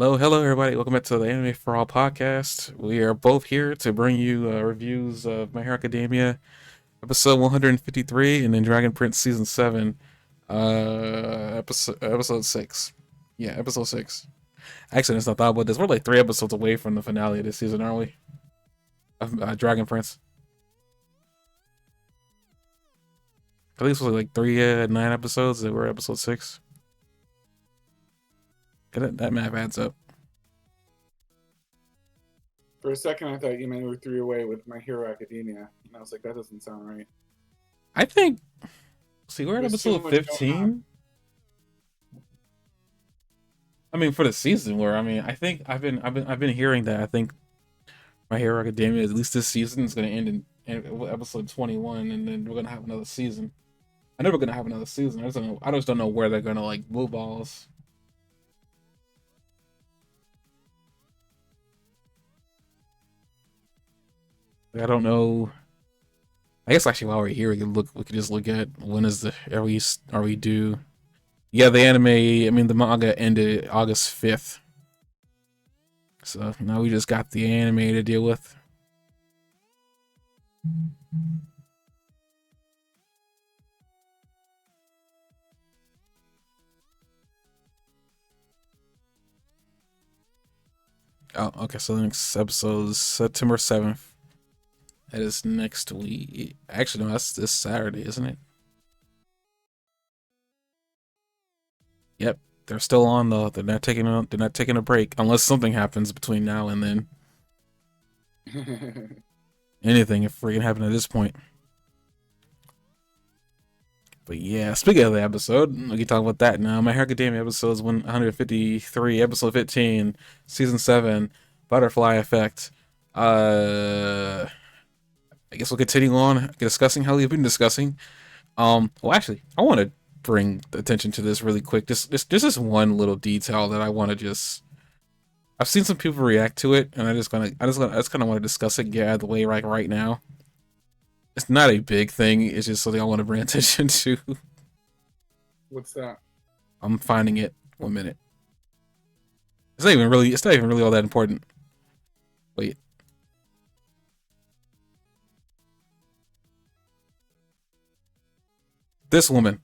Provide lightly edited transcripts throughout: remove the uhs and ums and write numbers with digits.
Hello, everybody. Welcome back to the Anime4ALL podcast. We are both here to bring you reviews of My Hero Academia, episode 153, and then Dragon Prince season 7, episode 6. Yeah, episode 6. Actually, let's not thought about this. We're like 3 episodes away from the finale of this season, aren't we? Of Dragon Prince. I think it was like 9 episodes that were episode 6. That math adds up. For a second, I thought you meant we were 3 away with My Hero Academia, and I was like, that doesn't sound right. I think. See, we're at There's too episode much going on. 15. I mean, for the season, where I think I've been hearing that I think My Hero Academia, at least this season, is going to end in episode 21, and then we're going to have another season. I know we're going to have another season. I just don't know where they're going to like move balls. I don't know. I guess actually while we're here, we could just look at when is the are we due? Yeah, the anime. I mean, the manga ended August 5th, so now we just got the anime to deal with. Oh, okay. So the next episode is September 7th. That is next week. Actually, no, that's this Saturday, isn't it? Yep, they're still on though. They're not taking a break unless something happens between now and then. Anything if freaking happen at this point. But yeah, speaking of the episode, we can talk about that now. My Hero Academia episodes 153, episode 15, season 7, Butterfly Effect. I guess we'll continue on discussing how we've been discussing. Well, actually, I want to bring attention to this really quick. Just this one little detail that I want to just. I've seen some people react to it, and I just kind of want to discuss it, get out of the way right now. It's not a big thing. It's just something I want to bring attention to. What's that? I'm finding it. 1 minute. It's not even really. It's not even really all that important. Wait. This woman.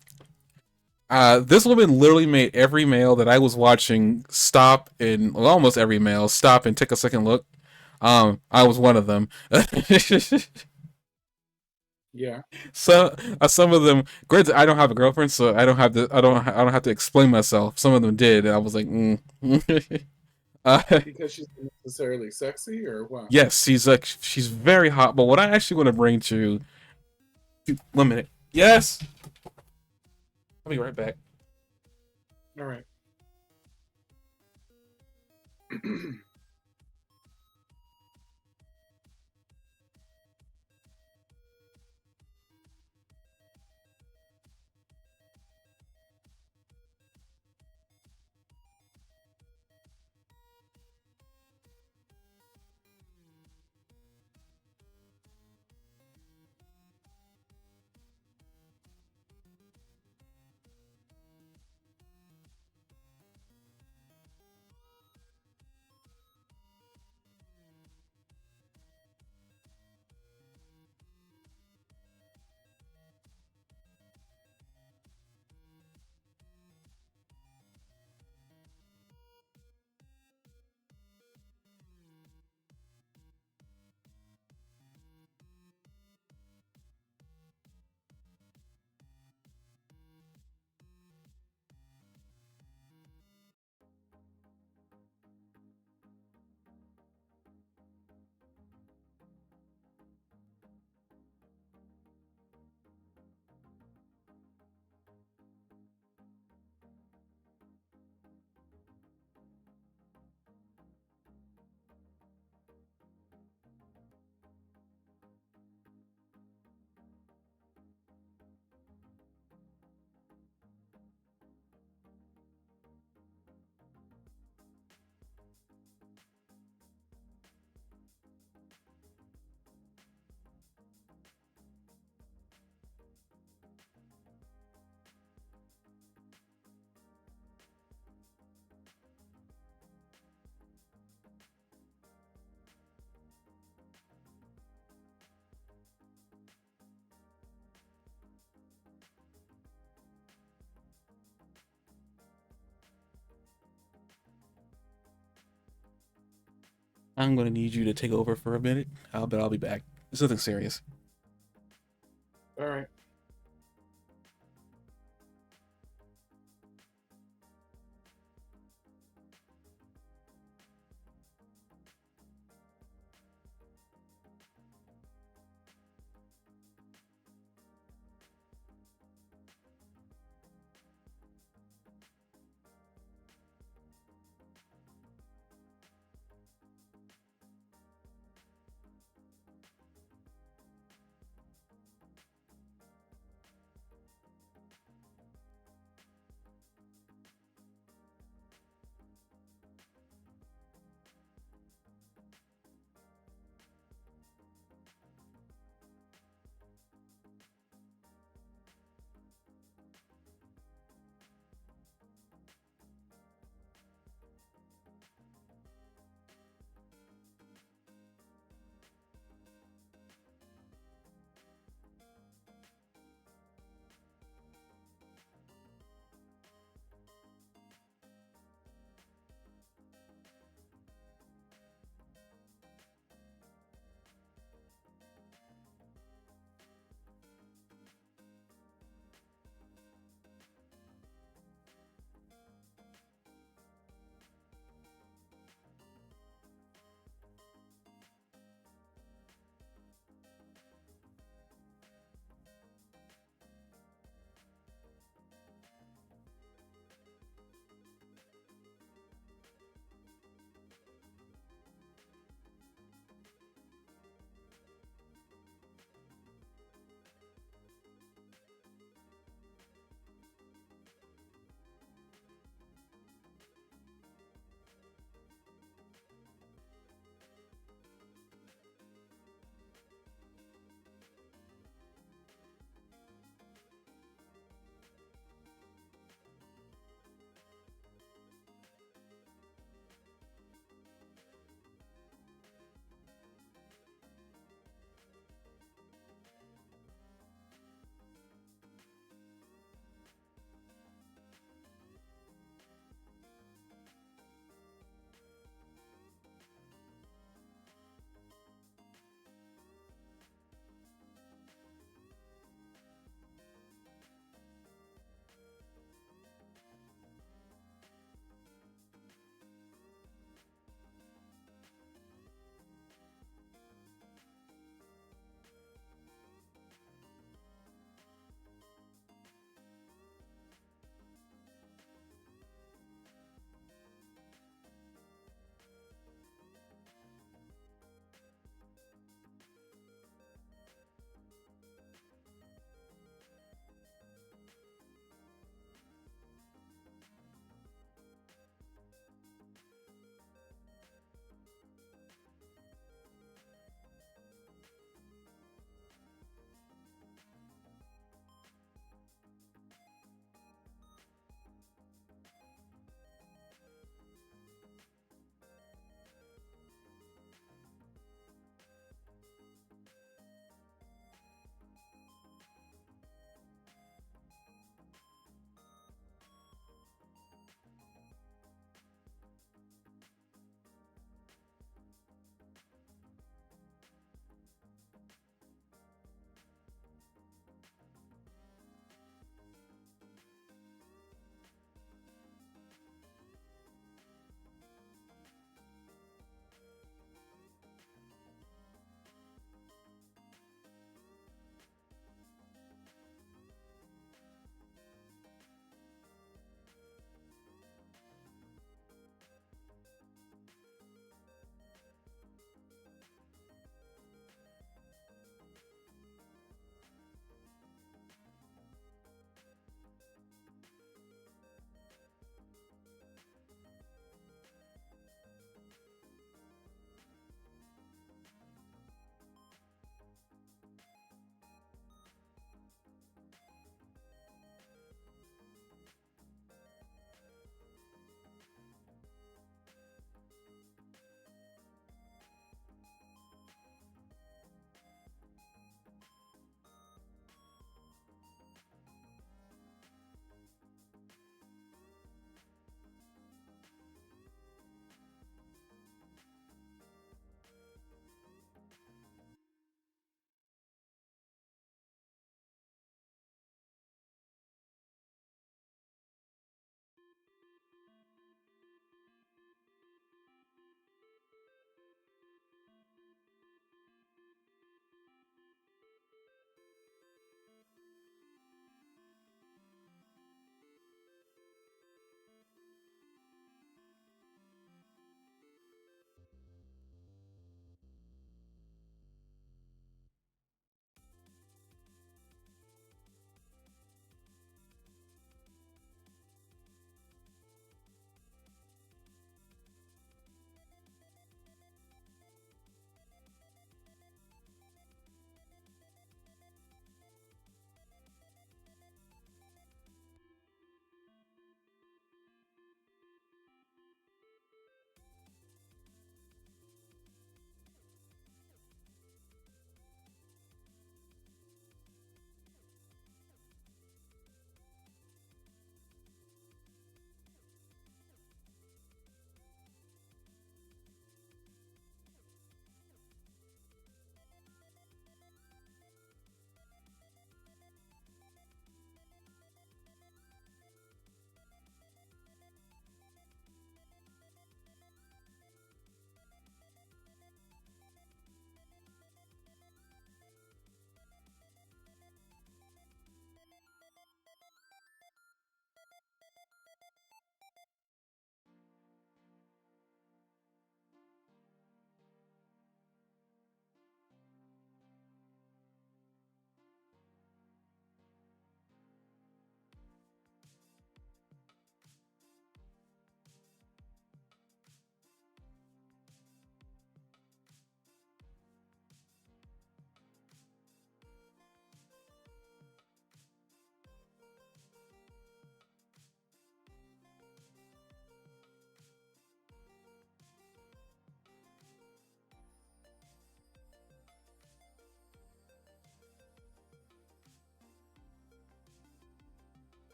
This woman literally made every male that I was watching stop and well, almost every male stop and take a second look. I was one of them. Yeah. So some of them, granted, I don't have a girlfriend, so I don't have to explain myself. Some of them did, and I was like, Because she's not necessarily sexy, or what? yes, she's very hot. But what I actually want to bring to 1 minute. Yes, I'll be right back. All right. I'm gonna need you to take over for a minute. But I'll be back. It's nothing serious. All right.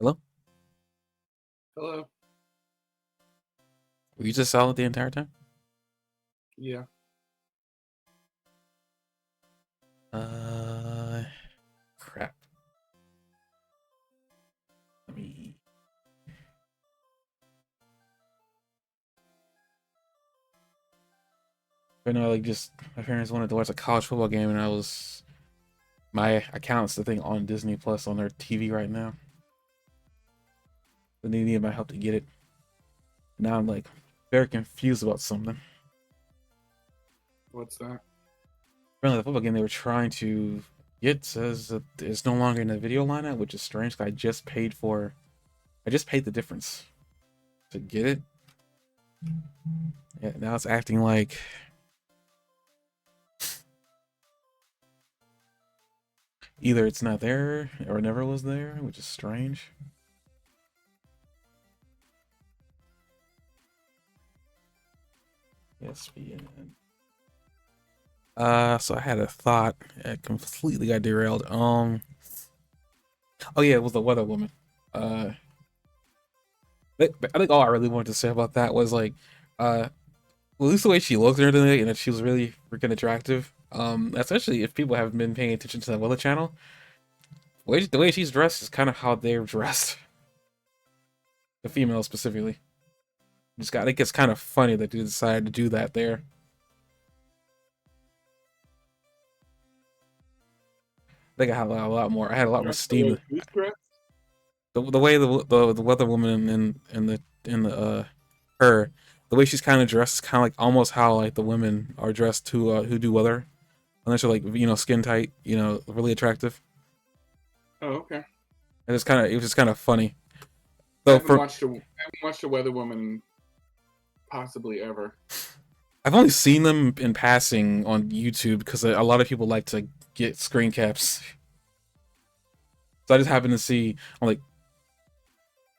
Hello? Hello. Were you just silent the entire time? Yeah. Crap. Let me. But no, like just my parents wanted to watch a college football game, and my account's the thing on Disney Plus on their TV right now. But they needed my help to get it. Now I'm like very confused about something. What's that? Apparently, the football game they were trying to get says that it's no longer in the video lineup, which is strange. 'Cause I just paid the difference to get it. Yeah, now it's acting like either it's not there or never was there, which is strange. ESPN. So I had a thought. It completely got derailed. Oh yeah, it was the Weather Woman. Uh, I think all I really wanted to say about that was like, well, at least the way she looked and everything, and that she was really freaking attractive. Especially if people haven't been paying attention to the Weather Channel, the way she's dressed is kind of how they're dressed. The females specifically. I think it's kind of funny that they decided to do that there. I think I had a lot more. I had a lot more Dressed the steam. way who's dressed? The way the Weather Woman in the her, the way she's kind of dressed is kind of like almost how like the women are dressed who do weather, unless you're like skin tight, really attractive. Oh, okay. And it was just kind of funny. I So haven't watched a Weather Woman possibly ever. I've only seen them in passing on YouTube because a lot of people like to get screen caps. So I just happened to see. I'm like,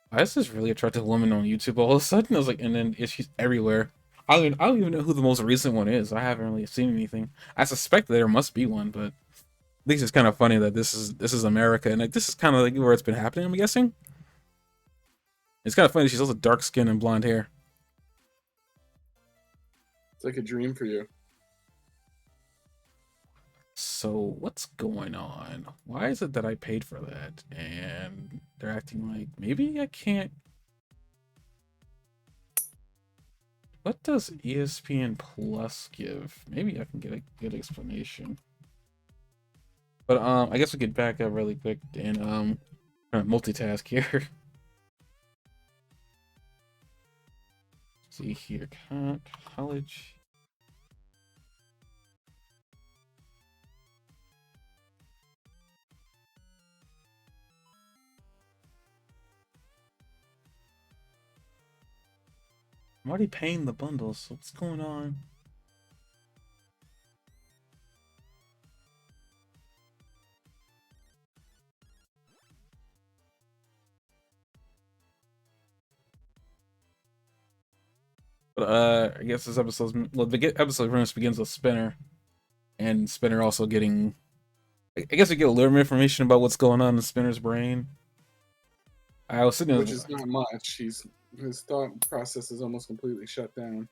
why is this really attractive woman on YouTube all of a sudden? I was like, and then she's everywhere. I don't even know who the most recent one is. I haven't really seen anything. I suspect there must be one, but I think it's kind of funny that this is America, and like this is kind of like where it's been happening. I'm guessing. It's kind of funny. She's also dark skin and blonde hair. It's like a dream for you. So what's going on? Why is it that I paid for that and they're acting like maybe I can't? What does ESPN Plus give? Maybe I can get a good explanation. But I guess we could back up really quick and multitask here. See here, college. I'm already paying the bundles. So what's going on? But I guess this the episode premise begins with Spinner, and Spinner also getting. I guess we get a little more information about what's going on in Spinner's brain. I was sitting there. Which is not much. His thought process is almost completely shut down.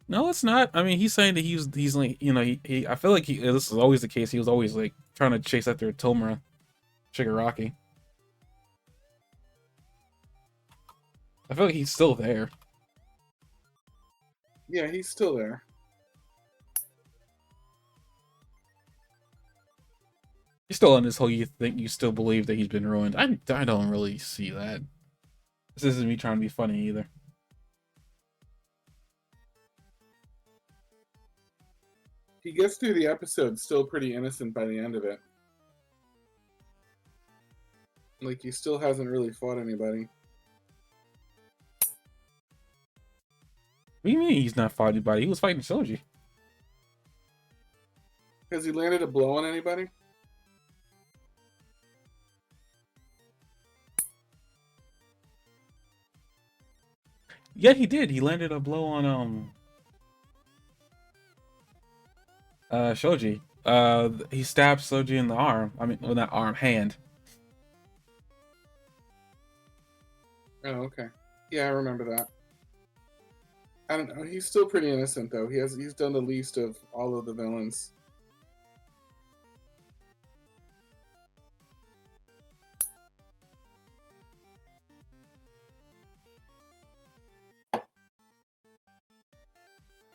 No, it's not. I mean, he's saying that he's like he I feel like this is always the case. He was always like trying to chase after Tomura Shigaraki. I feel like he's still there. Yeah, he's still there. He's still on this whole you still believe that he's been ruined. I don't really see that. This isn't me trying to be funny either. He gets through the episode still pretty innocent by the end of it. Like he still hasn't really fought anybody. What do you mean he's not fighting anybody? He was fighting Soji. Has he landed a blow on anybody? Yeah, he did. He landed a blow on Shoji. He stabbed Shoji in the arm. I mean, well, not arm, hand. Oh, okay. Yeah, I remember that. I don't know. He's still pretty innocent though. He's done the least of all of the villains.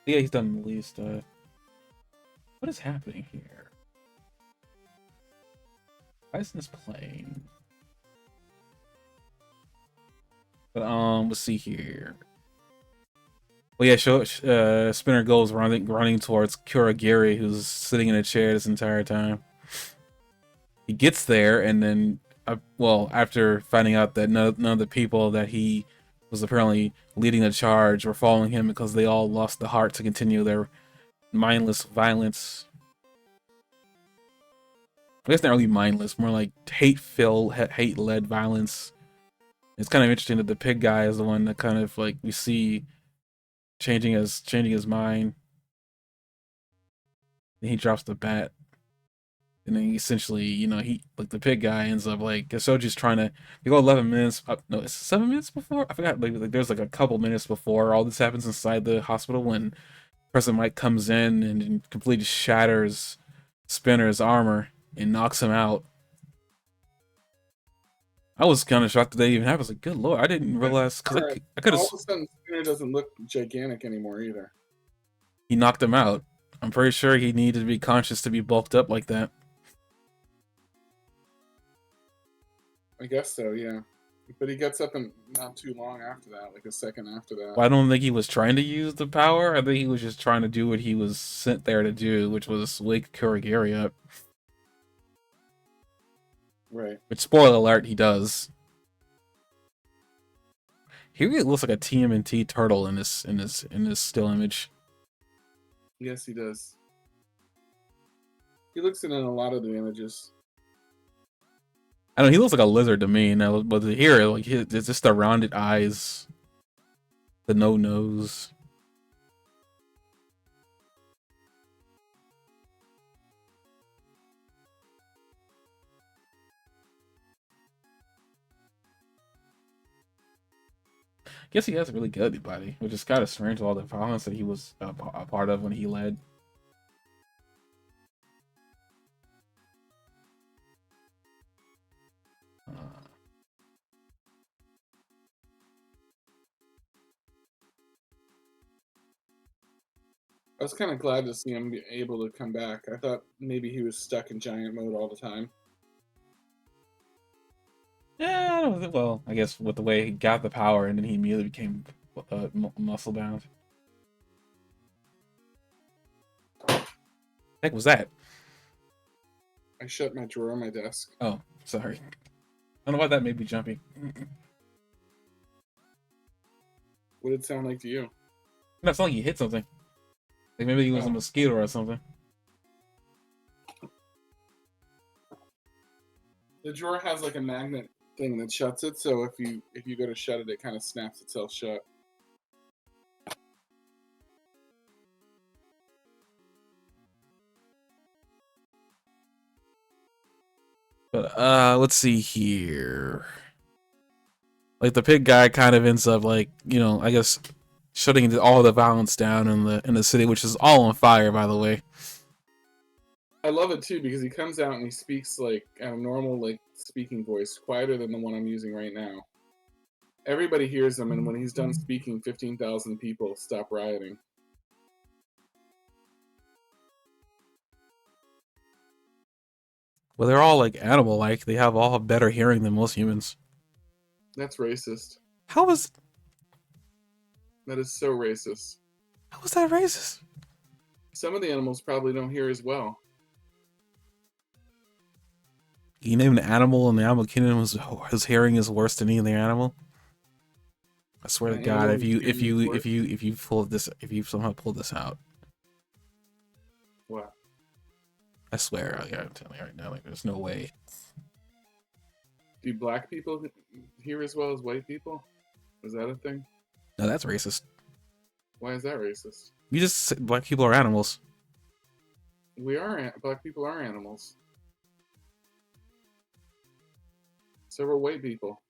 Yeah, he's done the least. What is happening here? Why isn't this playing? But let's see here. Well, yeah, Spinner goes running towards Kurogiri, who's sitting in a chair this entire time. He gets there, and then, well, after finding out that none of the people that he was apparently leading the charge were following him because they all lost the heart to continue their mindless violence. I guess not really mindless, more like hate-led violence. It's kind of interesting that the pig guy is the one that kind of like we see changing his mind. Then he drops the bat, and then essentially, you know, he like the pig guy ends up like Soji's trying to. You go 11 minutes. No, it's 7 minutes before. I forgot. Like there's like a couple minutes before all this happens inside the hospital when President Mike comes in and completely shatters Spinner's armor and knocks him out. I was kind of shocked that they even happened. I was like, good lord, I didn't realize because I could have. All of a sudden, Spinner doesn't look gigantic anymore either. He knocked him out. I'm pretty sure he needed to be conscious to be bulked up like that. I guess so, yeah. But he gets up and not too long after that, like a second after that. Well, I don't think he was trying to use the power. I think he was just trying to do what he was sent there to do, which was wake Kurogiri up. Right. Which, spoiler alert, he does. He really looks like a TMNT turtle in this still image. Yes, he does. He looks it in a lot of the images. I don't know, he looks like a lizard to me, but here, like, it's just the rounded eyes, the no nose. I guess he has a really good body, which is kind of strange with all the violence that he was a part of when he led. I was kind of glad to see him be able to come back. I thought maybe he was stuck in giant mode all the time. Yeah, I don't think, well, I guess with the way he got the power and then he immediately became muscle bound. Heck was that? I shut my drawer on my desk. Oh, sorry. I don't know why that made me jumpy. What did it sound like to you? That sounded like you hit something. Like maybe he was a mosquito or something. The drawer has like a magnet thing that shuts it, so if you go to shut it, it kind of snaps itself shut. But let's see here. Like the pig guy kind of ends up like, you know, I guess shutting all the violence down in the city, which is all on fire, by the way. I love it too because he comes out and he speaks like a normal like speaking voice, quieter than the one I'm using right now. Everybody hears him, and when he's done speaking, 15,000 people stop rioting. Well, they're all like animal-like. They have all better hearing than most humans. That's racist. How is That is so racist. that racist? Some of the animals probably don't hear as well. You name an animal in the animal kingdom whose hearing is worse than any other animal. I swear to God, if you somehow pull this out. What? I swear, I'm telling you right now, like, there's no way. Do black people hear as well as white people? Is that a thing? No, that's racist. Why is that racist? You just said black people are animals. Black people are animals. So we're white people.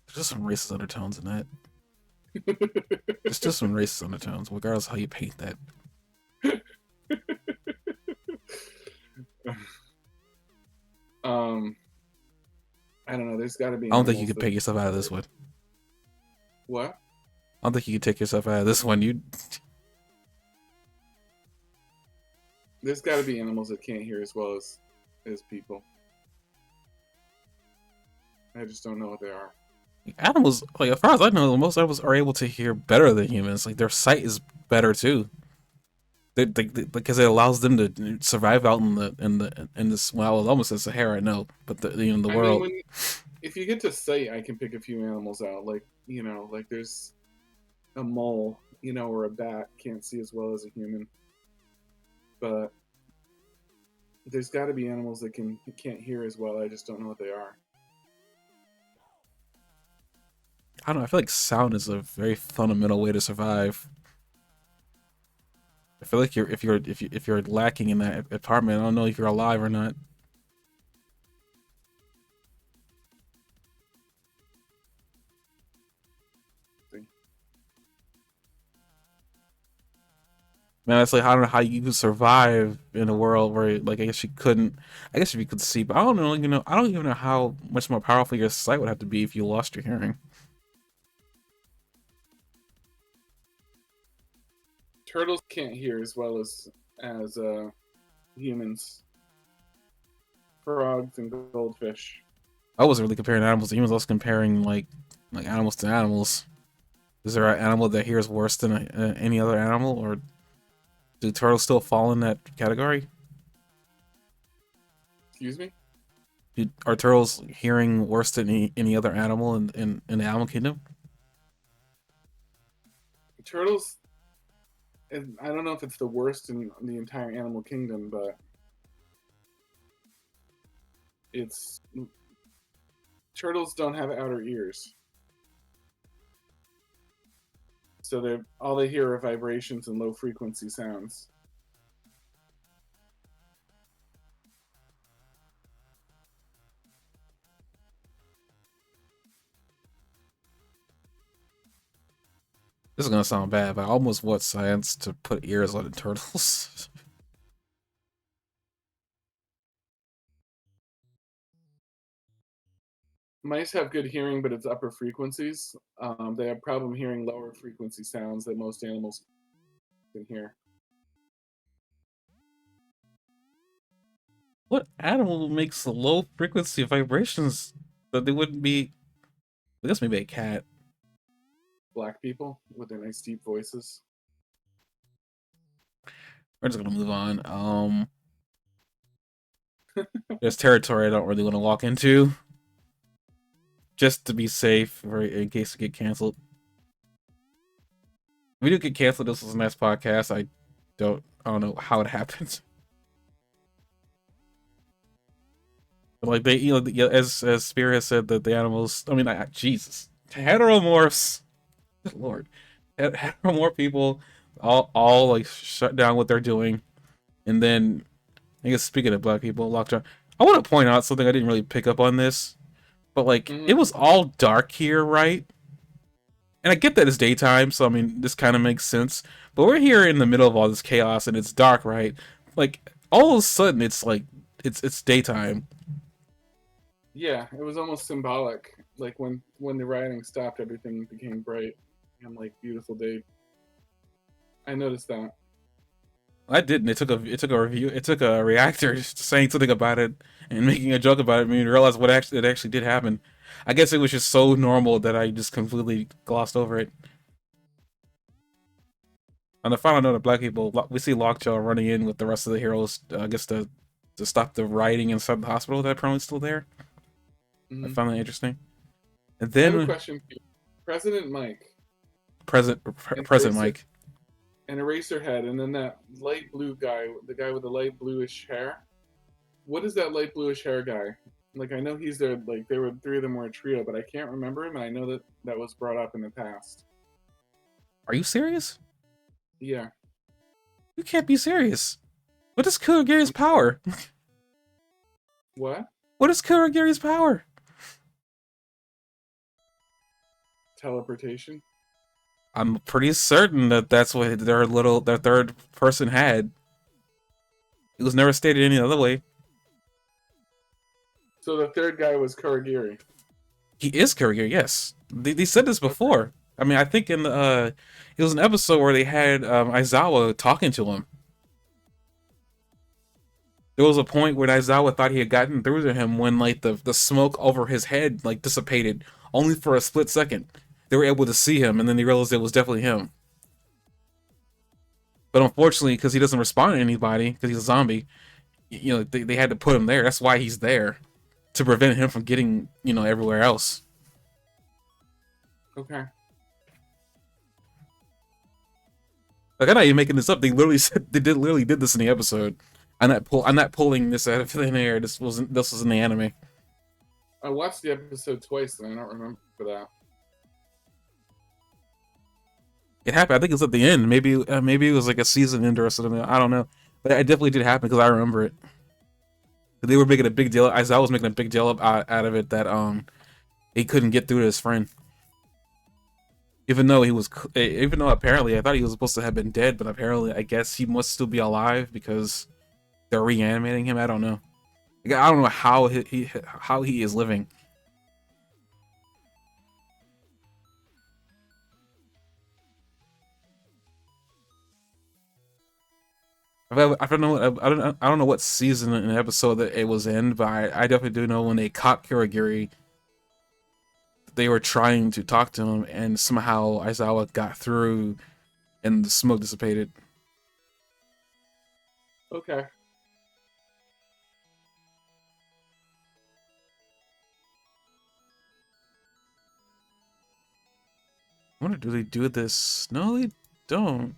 There's just some racist undertones in that. There's just some racist undertones, regardless of how you paint that. I don't know. There's got to be. I don't think you animals could that... pick yourself out of this one. What? I don't think you could take yourself out of this one. You. There's got to be animals that can't hear as well as people. I just don't know what they are. Animals, like as far as I know, most animals are able to hear better than humans. Like their sight is better too. Because it allows them to survive out in this. Well, I was almost in Sahara, no, but the I world. mean, if you get to sight, I can pick a few animals out. Like like there's a mole, or a bat can't see as well as a human. But there's got to be animals that can't hear as well. I just don't know what they are. I don't know. I feel like sound is a very fundamental way to survive. I feel like if you're lacking in that apartment, I don't know if you're alive or not. Man, it's like I don't know how you could survive in a world where, like, I guess you couldn't. I guess if you could see, but I don't know. I don't even know how much more powerful your sight would have to be if you lost your hearing. Turtles can't hear as well as humans. Frogs and goldfish. I wasn't really comparing animals to humans. I was comparing like animals to animals. Is there an animal that hears worse than any other animal, or do turtles still fall in that category? Excuse me? Are turtles hearing worse than any other animal in the animal kingdom? Turtles, and I don't know if it's the worst in the entire animal kingdom, but it's turtles don't have outer ears, so all they hear are vibrations and low frequency sounds. This is gonna sound bad, but I almost want science to put ears on the turtles. Mice have good hearing, but it's upper frequencies. They have problem hearing lower frequency sounds that most animals can hear. What animal makes low frequency vibrations that they wouldn't be? I guess maybe a cat. Black people with their nice deep voices. We're just gonna move on. There's territory I don't really want to walk into, just to be safe, or in case we get canceled. If we do get canceled, this was a nice podcast. I don't know how it happens. But like they, as Spear has said that the animals. I mean, Jesus, heteromorphs. Good Lord, heteromorph people all like shut down what they're doing, and then I guess speaking of black people, lockdown. I want to point out something I didn't really pick up on this, but like it was all dark here, right? And I get that it's daytime, so I mean this kind of makes sense. But we're here in the middle of all this chaos, and it's dark, right? Like all of a sudden, it's like it's daytime. Yeah, it was almost symbolic. Like when the rioting stopped, everything became bright and like beautiful day. I noticed that. I didn't. It took a reactor just saying something about it and making a joke about it. I mean, realize it actually did happen. I guess it was just so normal that I just completely glossed over it. On the final note of black people, we see Lockjaw running in with the rest of the heroes. I guess to stop the rioting inside the hospital that apparently still there. I found that interesting. And I have a then question for you. President Mike. and Present Mike. and Eraserhead, and then that light blue guy, the guy with the light bluish hair. What is that light bluish hair guy? Like, I know he's there. Like, they were three of them were a trio, but I can't remember him. And I know that that was brought up in the past. Are you serious? Yeah. You can't be serious. What is Kurogiri's power? What? What is Kurogiri's power? Teleportation. I'm pretty certain that that's what their third person had. It was never stated any other way. So the third guy was Kurogiri. He is Kurogiri, yes. They said this before. I mean, I think in the it was an episode where they had Aizawa talking to him. There was a point where Aizawa thought he had gotten through to him when like the smoke over his head like dissipated only for a split second. They were able to see him, and then they realized it was definitely him. But unfortunately, because he doesn't respond to anybody, because he's a zombie, you know, they had to put him there. That's why he's there, to prevent him from getting, you know, everywhere else. Okay. Like, I'm not even making this up. They literally said literally did this in the episode. I'm not pulling this out of thin air. This was in the anime. I watched the episode twice, and I don't remember that. It happened. I think it was at the end. Maybe it was like a season end or something. I don't know, but it definitely did happen because I remember it. They were making a big deal. Aizawa was making a big deal out of it that he couldn't get through to his friend. Even though apparently I thought he was supposed to have been dead, but apparently I guess he must still be alive because they're reanimating him. I don't know. I don't know how he is living. I don't know what season and episode that it was in, but I definitely do know when they caught Kurogiri, they were trying to talk to him, and somehow Aizawa got through, and the smoke dissipated. Okay. I wonder, do they do this? No, they don't.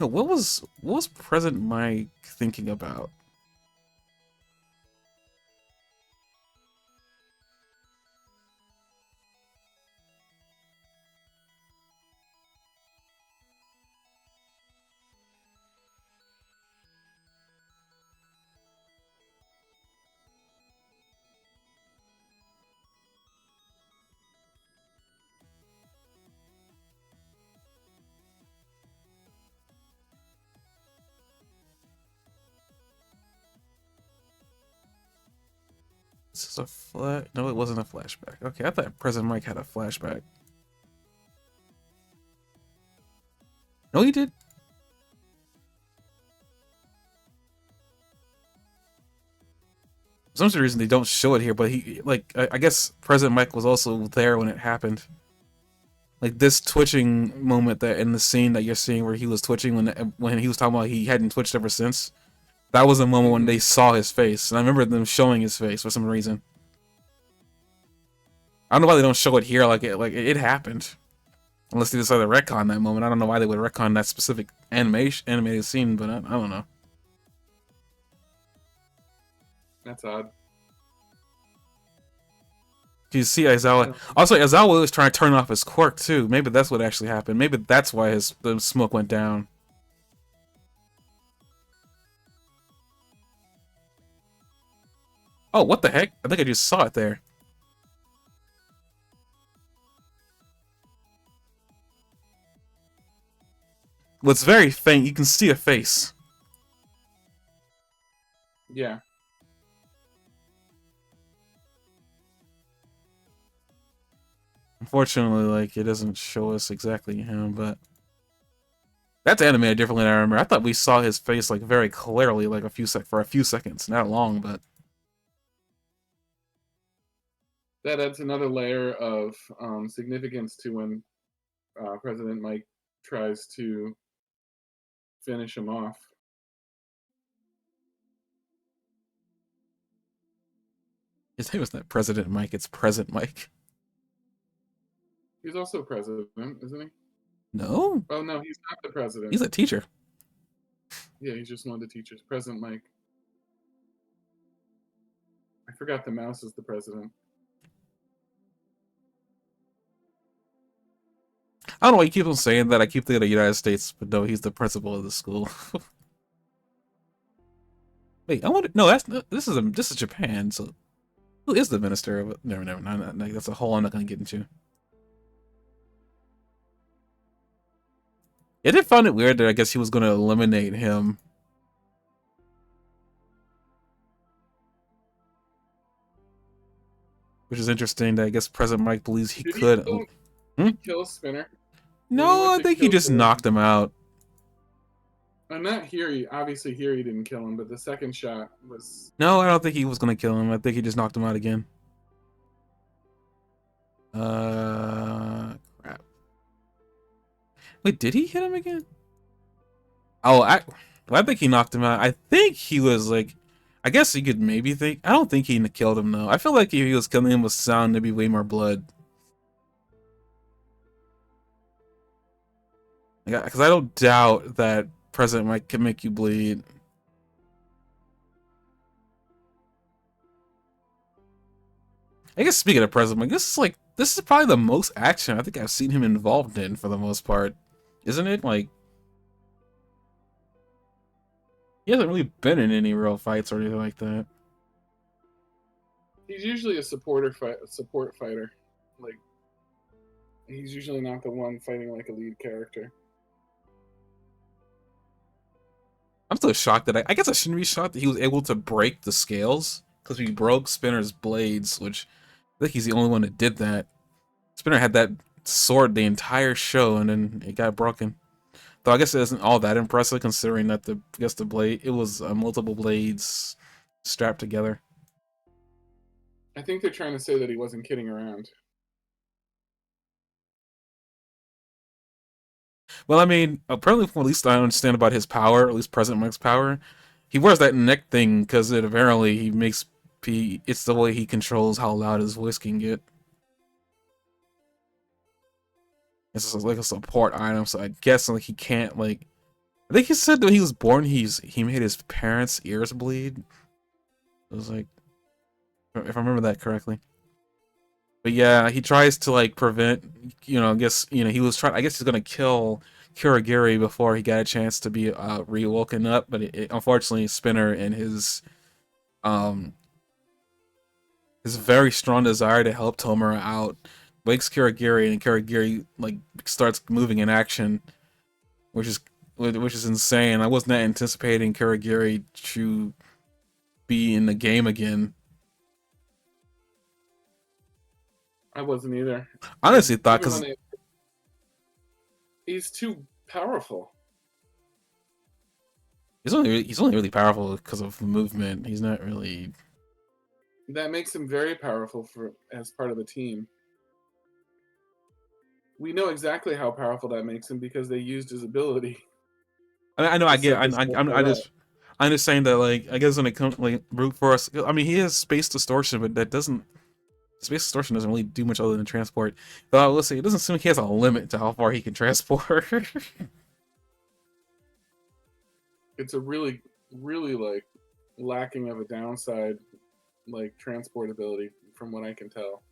No, what was Present Mike thinking about? This is a flash. No, it wasn't a flashback. Okay, I thought Present Mike had a flashback. No, he did. For some reason they don't show it here, but he I guess President Mike was also there when it happened. Like this twitching moment that in the scene that you're seeing where he was twitching when he was talking about he hadn't twitched ever since. That was a moment when they saw his face, and I remember them showing his face for some reason. I don't know why they don't show it here. It happened, unless they decided to retcon that moment. I don't know why they would retcon that specific animated scene, but I don't know. That's odd. You see Aizawa. Also, Aizawa was trying to turn off his quirk too. Maybe that's what actually happened. Maybe that's why the smoke went down. Oh, what the heck? I think I just saw it there. Well, it's very faint. You can see a face. Yeah. Unfortunately, like, it doesn't show us exactly him, but that's animated differently than I remember. I thought we saw his face like very clearly, like for a few seconds, not long, but That adds another layer of significance to when President Mike tries to finish him off. his name is not President Mike. It's Present Mike. He's also president, isn't he? No, Oh no, he's not the president. he's a teacher. Yeah, he's just one of the teachers. President Mike. I forgot the mouse is the president. I don't know why you keep on saying that. I keep thinking of the United States, but no, he's the principal of the school. Wait, I want no. This is Japan. So who is the minister of it? Never, never. No, that's a whole I'm not gonna get into. I did find it weird that I guess he was gonna eliminate him. Which is interesting that I guess President Mike believes he Did he could. kill, Hmm? kill Spinner? When he No, went I to think he kill just knocked him out. I'm not here. Obviously, here he didn't kill him, but the second shot was. No, I don't think he was gonna kill him. I think he just knocked him out again. Crap. Wait, did he hit him again? Oh, I think he knocked him out. I think he was like, I guess you could maybe think. I don't think he killed him though. I feel like if he was killing him with sound, there'd be way more blood. Because I don't doubt that President Mike can make you bleed. I guess speaking of President Mike, this is probably the most action I think I've seen him involved in for the most part, isn't it? Like he hasn't really been in any real fights or anything like that. He's usually a support fighter. Like he's usually not the one fighting like a lead character. I'm still shocked that I guess I shouldn't be shocked that he was able to break the scales because he broke Spinner's blades, which I think he's the only one that did that. Spinner had that sword the entire show and then it got broken. Though I guess it isn't all that impressive considering that the blade it was multiple blades strapped together. I think they're trying to say that he wasn't kidding around. Well, I mean, apparently, from at least I understand about his power, at least President Mike's power, he wears that neck thing because it apparently it's the way he controls how loud his voice can get. It's just like a support item, so I guess like he can't like. I think he said when he was born, he made his parents' ears bleed. It was like, if I remember that correctly. But yeah, he tries to like prevent. I guess he was trying. I guess he's gonna kill Kurogiri before he got a chance to be rewoken up. But unfortunately, Spinner and um his very strong desire to help Tomura out wakes Kurogiri, and Kurogiri like starts moving in action, which is insane. I was not anticipating Kurogiri to be in the game again. I wasn't either. I honestly thought Even when because he's too powerful. he's only really powerful because of movement. He's not really. That makes him very powerful as part of the team. We know exactly how powerful that makes him because they used his ability. I know. to I get. set this whole thing I up. just. I'm just saying that, like, I guess when it comes like brute force, I mean, he has space distortion, but that doesn't. Space distortion doesn't really do much other than transport. Though, let's say it doesn't seem like he has a limit to how far he can transport. It's a really, really like lacking of a downside, like transport ability, from what I can tell.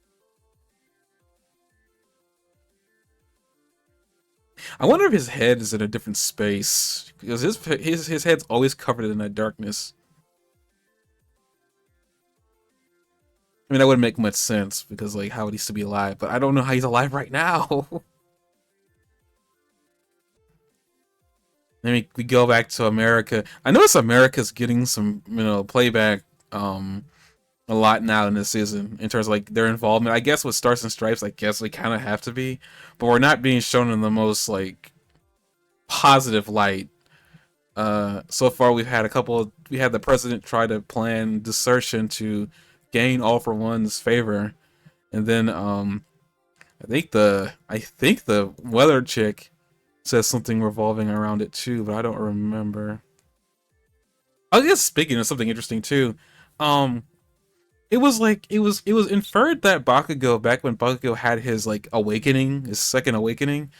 I wonder if his head is in a different space because his head's always covered in that darkness. I mean, that wouldn't make much sense because, like, how would he still be alive? But I don't know how he's alive right now. Then we go back to America. I notice America's getting some, playback a lot now in this season in terms of like their involvement. I guess with Stars and Stripes, I guess we kind of have to be, but we're not being shown in the most like positive light. So far we had the president try to plan desertion to gain All for One's favor, and then I think the weather chick says something revolving around it too, but I don't remember. I guess speaking of something interesting too, um, it was inferred that Bakugo, back when Bakugo had his like awakening, his second awakening,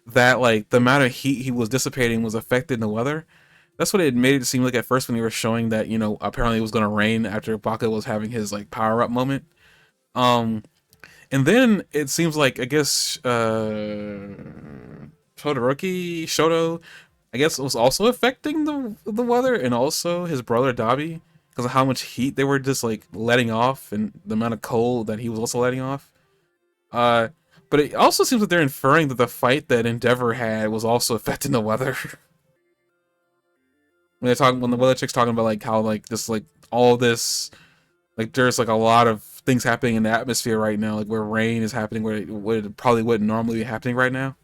that like the amount of heat he was dissipating was affecting the weather. That's what it made it seem like at first when they were showing that, you know, apparently it was gonna rain after Baka was having his like power up moment. Um, and then it seems like I guess Todoroki Shoto, I guess, was also affecting the weather, and also his brother Dabi because of how much heat they were just like letting off and the amount of cold that he was also letting off. Uh, but it also seems that they're inferring that the fight that Endeavor had was also affecting the weather. When they're talking, when the weather chick's talking about like how like this like all this like there's like a lot of things happening in the atmosphere right now, like where rain is happening where it probably wouldn't normally be happening right now.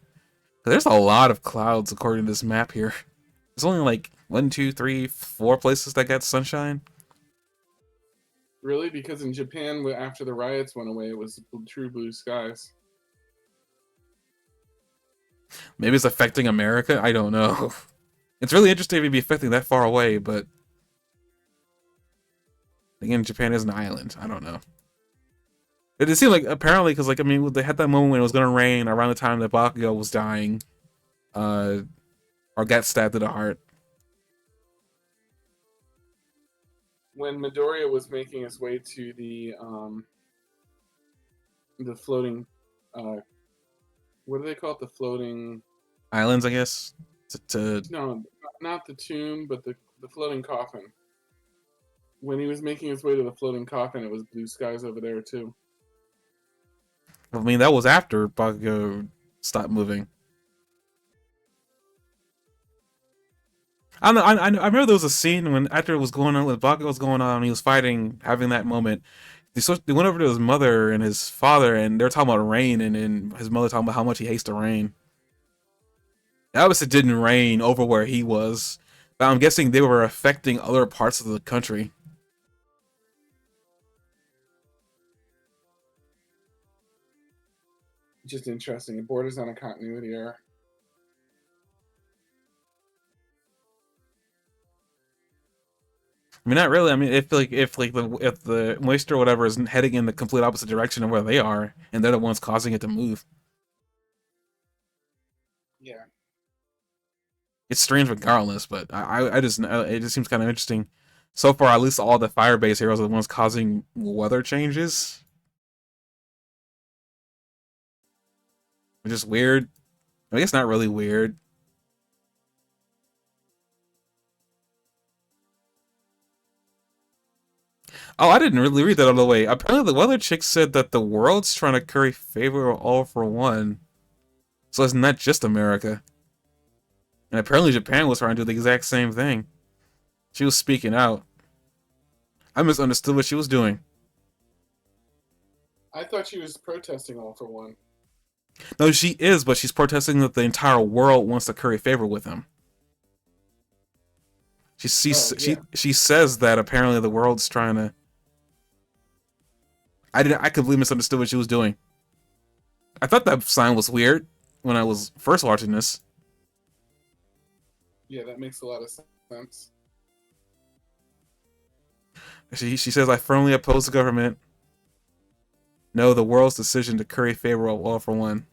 There's a lot of clouds according to this map here. There's only like 1, 2, 3, 4 places that got sunshine. Really? Because in Japan, after the riots went away, it was true blue skies. Maybe it's affecting America. I don't know. It's really interesting to be affecting that far away, but again, Japan is an island. I don't know. It seemed like apparently because like I mean they had that moment when it was gonna rain around the time that Bakugo was dying, uh, or got stabbed in the heart. When Midoriya was making his way to the floating, uh, what do they call it? The floating Islands, I guess. To no, not the tomb, but the floating coffin. When he was making his way to the floating coffin, it was blue skies over there too. I mean that was after Bakugo stopped moving. I don't know. I remember there was a scene when after it was going on with Bakugo was going on, and he was fighting, having that moment. They went over to his mother and his father, and they were talking about rain, and then his mother talking about how much he hates the rain. Obviously, it didn't rain over where he was, but I'm guessing they were affecting other parts of the country. Just interesting. It borders on a continuity error. I mean, not really. I mean, if the moisture or whatever is heading in the complete opposite direction of where they are, and they're the ones causing it to move, Yeah. it's strange regardless. But I just it just seems kind of interesting. So far, at least all the fire-based heroes are the ones causing weather changes, which is weird. I guess not really weird. Oh, I didn't really read that all the way. Apparently, the weather chick said that the world's trying to curry favor all for one. So it's not just America. And apparently Japan was trying to do the exact same thing. She was speaking out. I misunderstood what she was doing. I thought she was protesting all for one. No, she is, but she's protesting that the entire world wants to curry favor with him. Oh yeah. She says that apparently the world's trying to. I completely misunderstood what she was doing. I thought that sign was weird when I was first watching this. Yeah, that makes a lot of sense. She says I firmly oppose the government. No, the world's decision to curry favor all for one.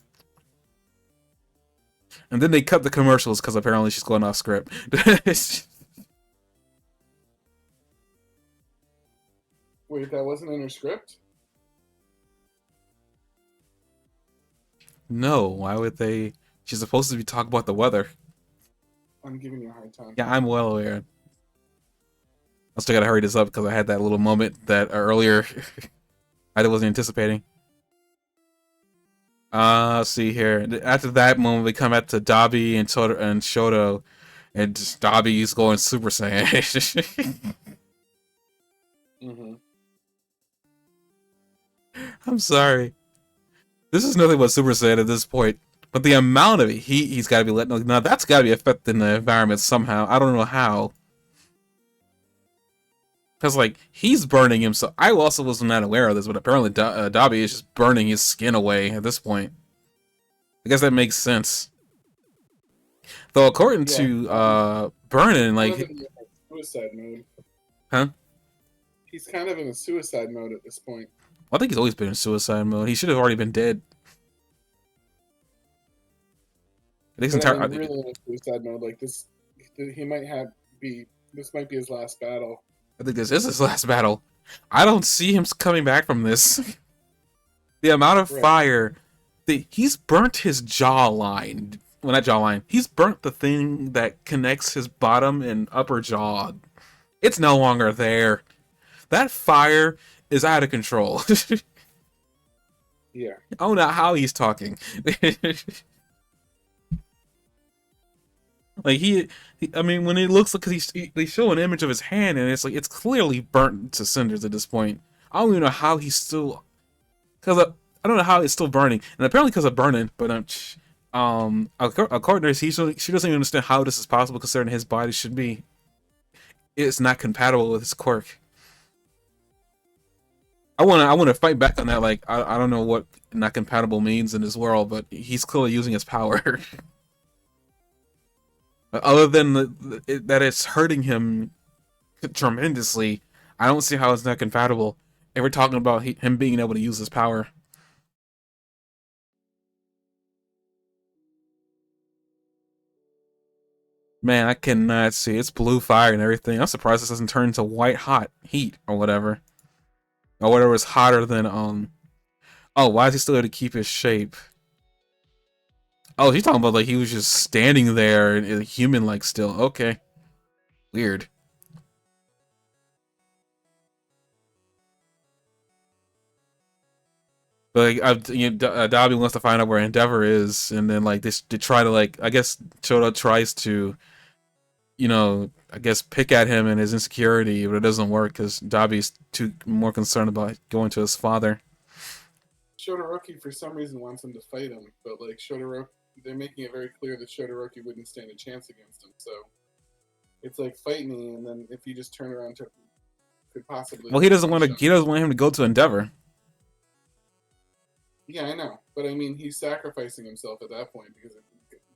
And then they cut the commercials because apparently she's going off script. Wait, that wasn't in her script? No, why would they? She's supposed to be talking about the weather. I'm giving you a hard time. Yeah, I'm well aware. I still gotta hurry this up because I had that little moment that earlier I wasn't anticipating. Let's see here. After that moment, we come back to Dabi and Shoto, and Dabi's going Super Saiyan. Mm-hmm. I'm sorry. This is nothing but Super Saiyan at this point. But the amount of heat he's got to be letting now that's got to be affecting the environment somehow. I don't know how. Because, like, he's burning himself. I also was not aware of this, but apparently Dabi is just burning his skin away at this point. I guess that makes sense. Though, according Yeah. to Burnin, Kind of like... in suicide mode. Huh? He's kind of in a suicide mode at this point. I think he's always been in suicide mode. He should have already been dead. This But I entire, mean, really, in a suicide mode like this, he might this might be his last battle. I think this is his last battle. I don't see him coming back from this. The amount of Right. fire, he's burnt his jawline. Well, not jawline. He's burnt the thing that connects his bottom and upper jaw. It's no longer there. That fire is out of control. Yeah. I don't know how he's talking. Like I mean, when it looks like they show an image of his hand and it's like it's clearly burnt to cinders at this point. I don't even know how he's still, because I don't know how it's still burning, and apparently because of burning. But according to this, she doesn't even understand how this is possible, considering his body should be. It's not compatible with his quirk. I wanna fight back on that. Like I don't know what not compatible means in this world, but he's clearly using his power. Other than that it's hurting him tremendously, I don't see how it's not compatible. And we're talking about him being able to use his power. Man, I cannot see. It's blue fire and everything. I'm surprised this doesn't turn into white hot heat or whatever. Or whatever is hotter than oh, why is he still able to keep his shape? Oh, he's talking about like he was just standing there and human like still. Okay. Weird. But like, Dobby wants to find out where Endeavor is, and then like they try to like I guess Choda tries to, I guess pick at him and his insecurity, but it doesn't work because Dobby's too more concerned about going to his father. Todoroki for some reason wants him to fight him, but like Todoroki, they're making it very clear that Todoroki wouldn't stand a chance against him. So it's like fight me, and then if you just turn around to could possibly. Well, he doesn't want to. He doesn't want him to go to Endeavor. Yeah, I know, but I mean, he's sacrificing himself at that point because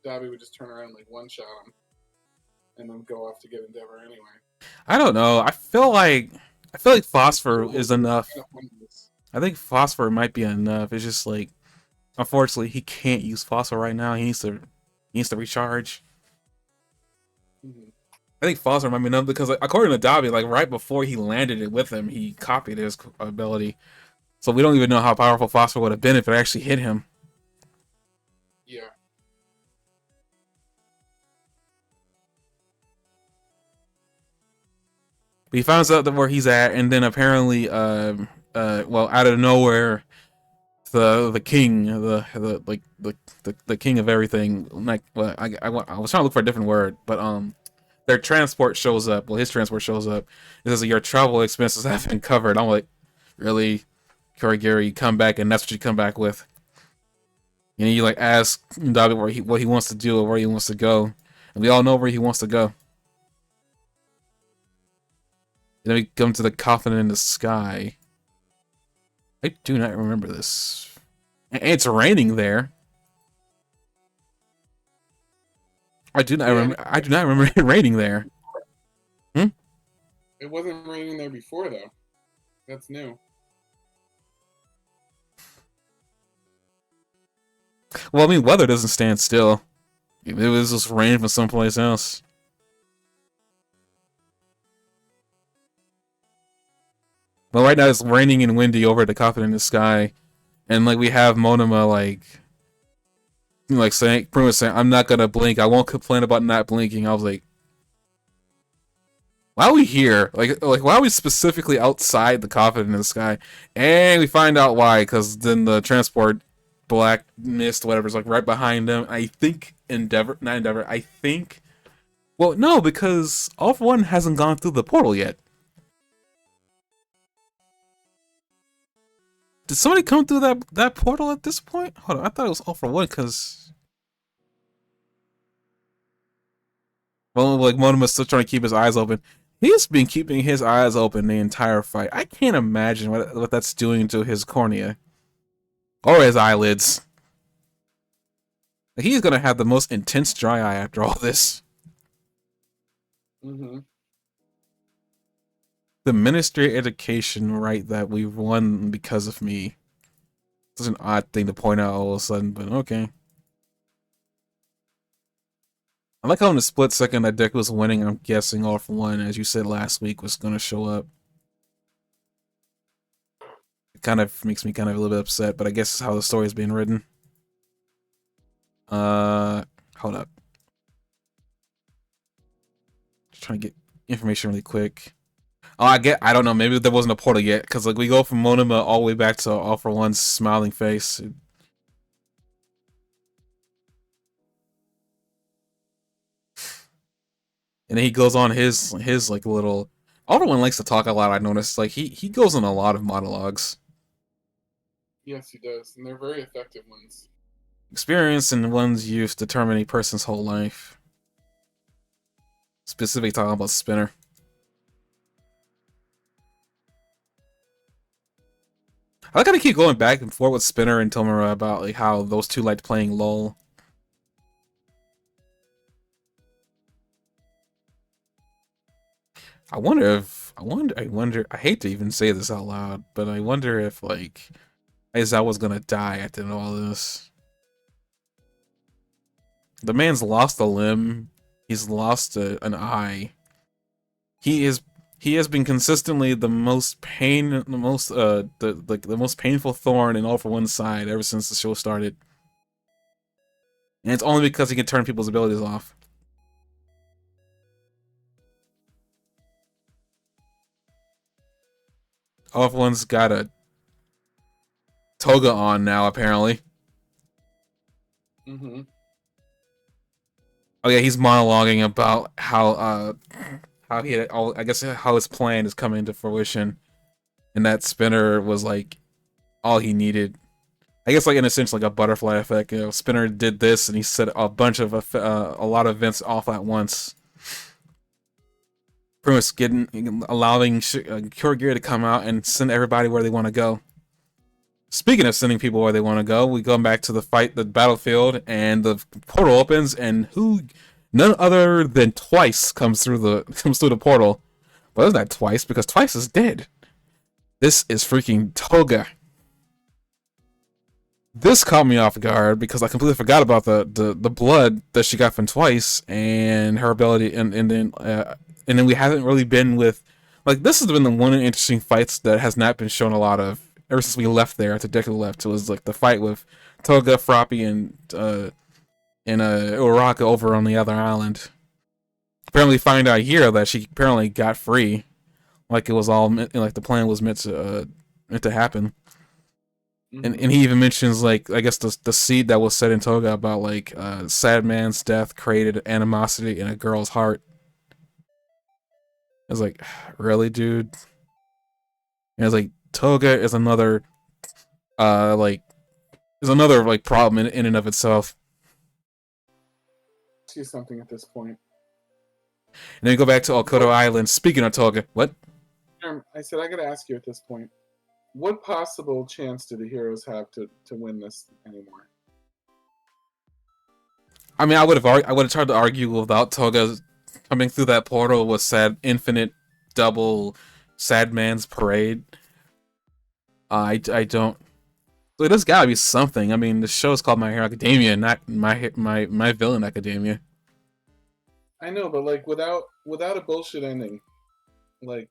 Dobby would just turn around and like one shot him, and then go off to get Endeavor anyway. I don't know. I feel like Phosphor is enough. I think Phosphor might be enough. It's just like, unfortunately, he can't use Phosphor right now. He needs to recharge. Mm-hmm. I think Phosphor might be enough because, like, according to Dobby, like right before he landed it with him, he copied his ability. So we don't even know how powerful Phosphor would have been if it actually hit him. Yeah. But he finds out where he's at, and then apparently, well, out of nowhere, the king, the king of everything. Like, well, I was trying to look for a different word, but their transport shows up. Well, his transport shows up. It says your travel expenses have been covered. I'm like, really, Kurogiri, you come back, and that's what you come back with. And you like ask Dobby what he wants to do or where he wants to go, and we all know where he wants to go. Then we come to the coffin in the sky. I do not remember this. And it's raining there. I do not remember. I do not remember it raining there. Hmm? It wasn't raining there before, though. That's new. Well, I mean, weather doesn't stand still. It was just rain from someplace else. Well, right now it's raining and windy over the coffin in the sky, and like we have Monoma like saying, pretty much saying, "I'm not gonna blink. I won't complain about not blinking." I was like, "Why are we here? Like why are we specifically outside the coffin in the sky?" And we find out why, because then the transport black mist, whatever, is like right behind them. I think not Endeavor. I think. Well, no, because All For One hasn't gone through the portal yet. Did somebody come through that portal at this point? Hold on, I thought it was All For One because, well, like Monoma's still trying to keep his eyes open. He's been keeping his eyes open the entire fight. I can't imagine what that's doing to his cornea or his eyelids. He's gonna have the most intense dry eye after all this. Mm-hmm. The Ministry of Education right that we won because of me. It's an odd thing to point out all of a sudden, but okay. I like how in the split second that deck was winning. I'm guessing All for One, as you said last week, was going to show up. It kind of makes me kind of a little bit upset, but I guess it's how the story is being written. Hold up. Just trying to get information really quick. Oh, I don't know. Maybe there wasn't a portal yet, because like we go from Monoma all the way back to All for One's smiling face. And then he goes on his like little. All for One likes to talk a lot. I noticed like he goes on a lot of monologues. Yes, he does, and they're very effective ones. Experience in one's youth determine a person's whole life. Specifically talking about Spinner. I like how they keep going back and forth with Spinner and Tomura about like how those two liked playing LOL. I wonder, I hate to even say this out loud, but I wonder if, like, Aizawa's gonna die at the end of all this. The man's lost a limb. He's lost an eye. He has been consistently the most the most painful thorn in All for One's side ever since the show started. And it's only because he can turn people's abilities off. All for One's got a toga on now, apparently. Mm-hmm. Oh yeah, he's monologuing about how he had all, I guess how his plan is coming to fruition, and that Spinner was like all he needed. I guess like in a sense like a butterfly effect. You know, Spinner did this, and he set a bunch of a lot of events off at once. Pretty much allowing Kurogiri to come out and send everybody where they want to go. Speaking of sending people where they want to go, we go back to the battlefield, and the portal opens, and none other than Twice comes through the portal. But it's not Twice, because Twice is dead. This is freaking Toga. This caught me off guard because I completely forgot about the blood that she got from Twice and her ability, and then we haven't really been with, like, this has been the one of the interesting fights that has not been shown a lot of ever since we left there after Deku left. It was like the fight with Toga, Froppy, and Uraka over on the other island. Apparently, find out here that she apparently got free, like it was all like the plan was meant to happen. Mm-hmm. And he even mentions, like, I guess the seed that was set in Toga about like sad man's death created animosity in a girl's heart. I was like, really, dude? And it's like Toga is another like problem in and of itself. See something at this point. And then we go back to Okoto Island. Speaking of Toga, what? I said I gotta ask you at this point. What possible chance do the heroes have to win this anymore? I mean, I would have tried to argue without Toga coming through that portal with sad infinite double sad man's parade. I don't. So there's gotta be something. I mean, the show is called My Hero Academia, not my Villain Academia. I know, but like without a bullshit ending, like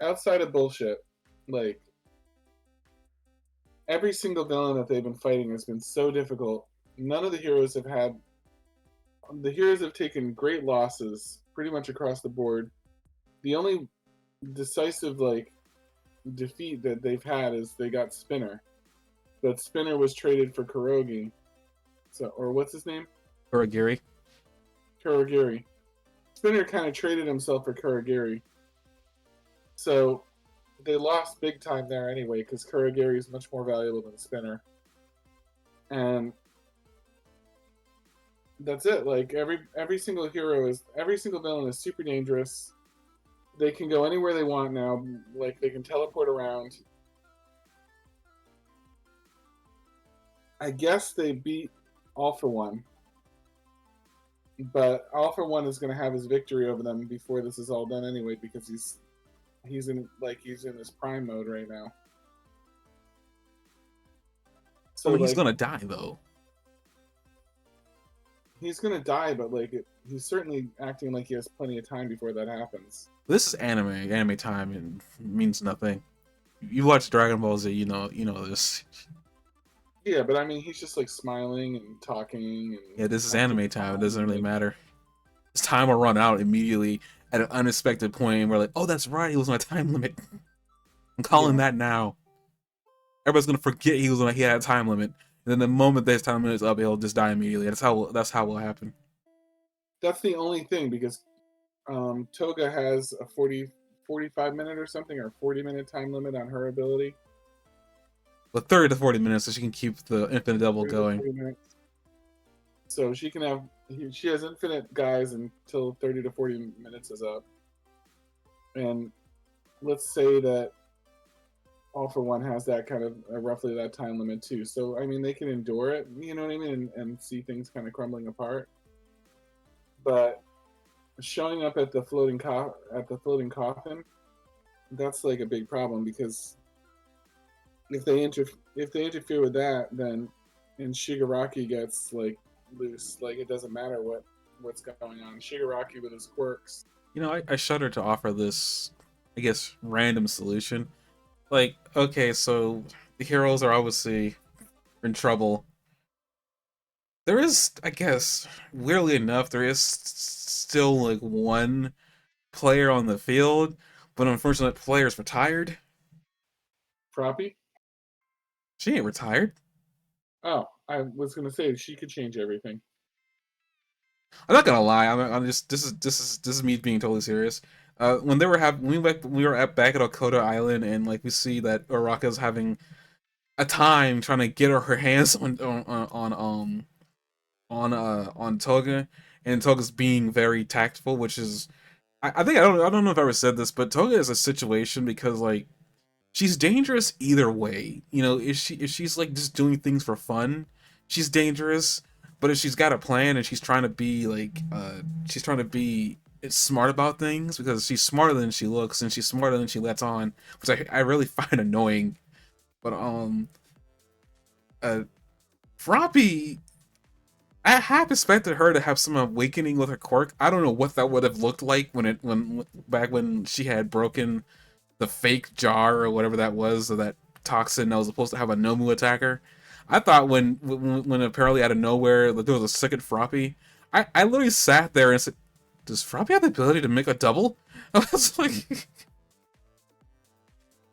outside of bullshit, like every single villain that they've been fighting has been so difficult. None of the heroes have had. The heroes have taken great losses pretty much across the board. The only decisive like defeat that they've had is they got Spinner, but Spinner was traded for Kurogi. So, or what's his name? Kurogiri. Kurogiri. Spinner kind of traded himself for Kurogiri. So they lost big time there anyway because Kurogiri is much more valuable than Spinner. And that's it. Like every single villain is super dangerous. They can go anywhere they want now. Like they can teleport around. I guess they beat All for One, but All for One is going to have his victory over them before this is all done anyway because he's in his prime mode right now. So he's gonna die though. He's gonna die, but like he's certainly acting like he has plenty of time before that happens. This is anime. Anime time and means nothing. You watch Dragon Ball Z, you know this. Yeah, but I mean, he's just like smiling and talking Yeah, and this is acting anime time. It doesn't fine. really Like, matter. This time will run out immediately at an unexpected point. And we're like, oh, that's right. He was on a time limit. I'm calling yeah, that now. Everybody's gonna forget he had a time limit. And then the moment this time limit is up, he'll just die immediately. That's how it will happen. that's the only thing because Toga has a 45 minute or something or 40-minute time limit on her ability. But 30 to 40 minutes, so she can keep the infinite double 30 to going. 40 minutes. So she can have she has infinite guys until 30 to 40 minutes is up. And let's say that All for One has that kind of roughly that time limit too. So I mean, they can endure it, you know what I mean, and see things kind of crumbling apart. But showing up at the floating coffin, that's like a big problem because if they interfere with that, then and Shigaraki gets like loose, like it doesn't matter what's going on. Shigaraki with his quirks. You know, I shudder to offer this, I guess, random solution. Like, okay, so the heroes are obviously in trouble. There is, I guess, weirdly enough, there is still like one player on the field, but unfortunately, that player's retired. Froppy? She ain't retired. Oh, I was gonna say she could change everything. I'm not gonna lie. I'm just this is me being totally serious. When they were we were at back at Okota Island and like we see that Araka's having a time trying to get her hands on Toga, and Toga's being very tactful, which is I think I don't know if I ever said this, but Toga is a situation because like she's dangerous either way. You know, if she's like just doing things for fun, she's dangerous. But if she's got a plan and she's trying to be like she's trying to be smart about things because she's smarter than she looks and she's smarter than she lets on, which I really find annoying. But uh Froppy, I half expected her to have some awakening with her quirk. I don't know what that would have looked like when back when she had broken the fake jar or whatever that was, or that toxin that was supposed to have a Nomu attacker. I thought when apparently out of nowhere like, there was a second Froppy, I literally sat there and said, "Does Froppy have the ability to make a double?" I was like,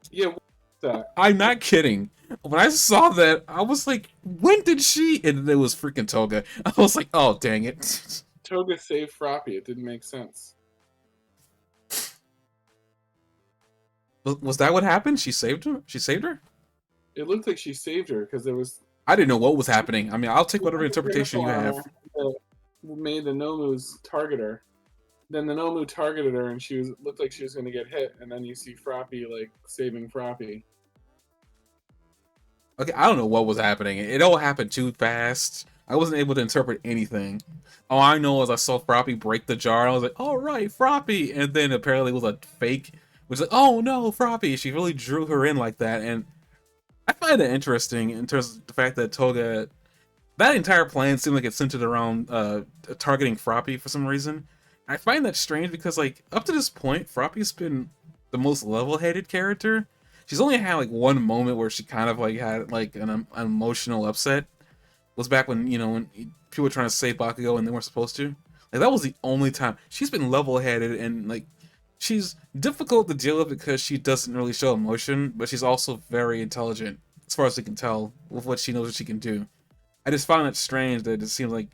Yeah, what's that? "I'm not kidding." When I saw that, I was like, "When did she?" And it was freaking Toga. I was like, "Oh dang it!" Toga saved Froppy. It didn't make sense. Was that what happened? She saved her. She saved her. It looked like she saved her because there was I didn't know what was happening. I mean, I'll take whatever a interpretation pinnacle you on have. her that made the Nomu's target her. Then the Nomu targeted her, and she was looked like she was going to get hit. And then you see Froppy like saving Froppy. Okay, I don't know what was happening. It all happened too fast. I wasn't able to interpret anything. All I know is I saw Froppy break the jar. I was like, "All right, Froppy," and then apparently it was a fake. Which like, "Oh no, Froppy!" She really drew her in like that, and I find it interesting in terms of the fact that Toga. That entire plan seemed like it centered around targeting Froppy for some reason. I find that strange because like up to this point, Froppy's been the most level-headed character. She's only had like one moment where she kind of like had like an emotional upset. It was back when when people were trying to save Bakugo and they weren't supposed to. Like that was the only time she's been level-headed and like she's difficult to deal with because she doesn't really show emotion, but she's also very intelligent as far as we can tell with what she knows what she can do. I just found it strange that it seemed like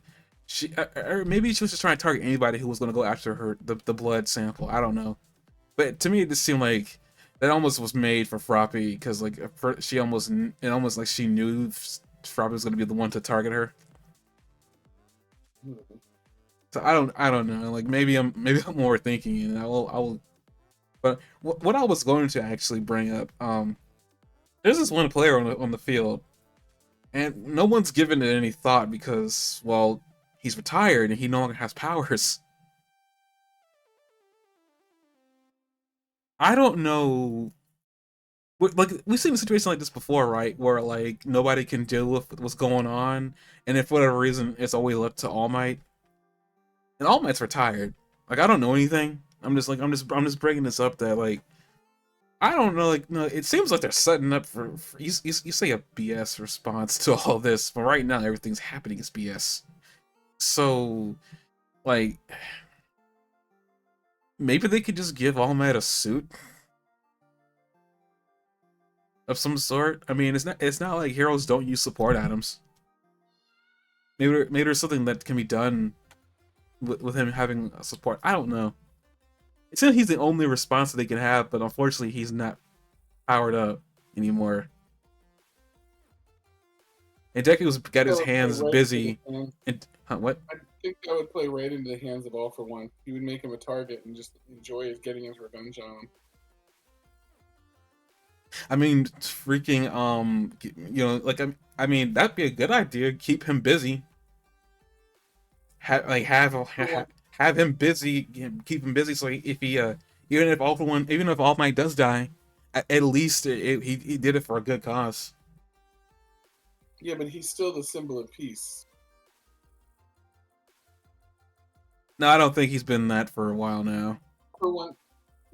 or maybe she was just trying to target anybody who was going to go after her the blood sample. I don't know, but to me it just seemed like that almost was made for Froppy because like she almost it almost like she knew Froppy was going to be the one to target her. So I don't know. Like maybe I'm overthinking it. And I will. But what I was going to actually bring up, there's this one player on the field and no one's given it any thought because, well, he's retired and he no longer has powers. I don't know. Like we've seen a situation like this before, right? Where like nobody can deal with what's going on, and if for whatever reason it's always left to All Might. And All Might's retired. Like I don't know anything. I'm just bringing this up that like I don't know, like, no, it seems like they're setting up for you say a BS response to all this, but right now everything's happening is BS. So, like, maybe they could just give All Might a suit of some sort. I mean, it's not like heroes don't use support items. Maybe there's something that can be done with him having a support. I don't know. It seems he's the only response that they can have, but unfortunately, he's not powered up anymore. And Deku's got his That would play hands right into busy. the hands. And what? I think that would play right into the hands of All for One. He would make him a target and just enjoy getting his revenge on him. I mean, freaking like I mean that'd be a good idea. Keep him busy. Have him busy. Keep him busy. So if he even if All Might does die, at least he did it for a good cause. Yeah, but he's still the symbol of peace. No, I don't think he's been that for a while now. For one,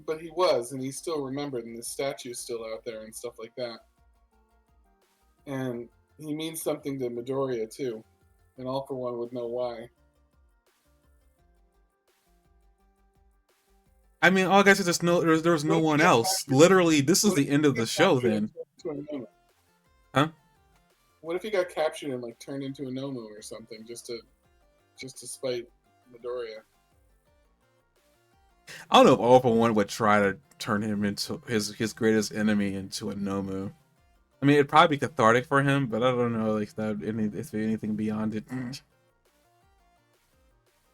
but he was, and he's still remembered, and the statue's still out there and stuff like that. And he means something to Midoriya too, and All for One would know why. I mean, all I guess is just there was What no if he one got else. captured? Literally, this is What if the end of he the got show. captured and Then, turned into a Nomu? huh? What if he got captured and like turned into a Nomu or something, just to spite Midoriya? I don't know if All for One would try to turn him into his greatest enemy into a Nomu. I mean, it'd probably be cathartic for him, but I don't know like that if anything beyond it.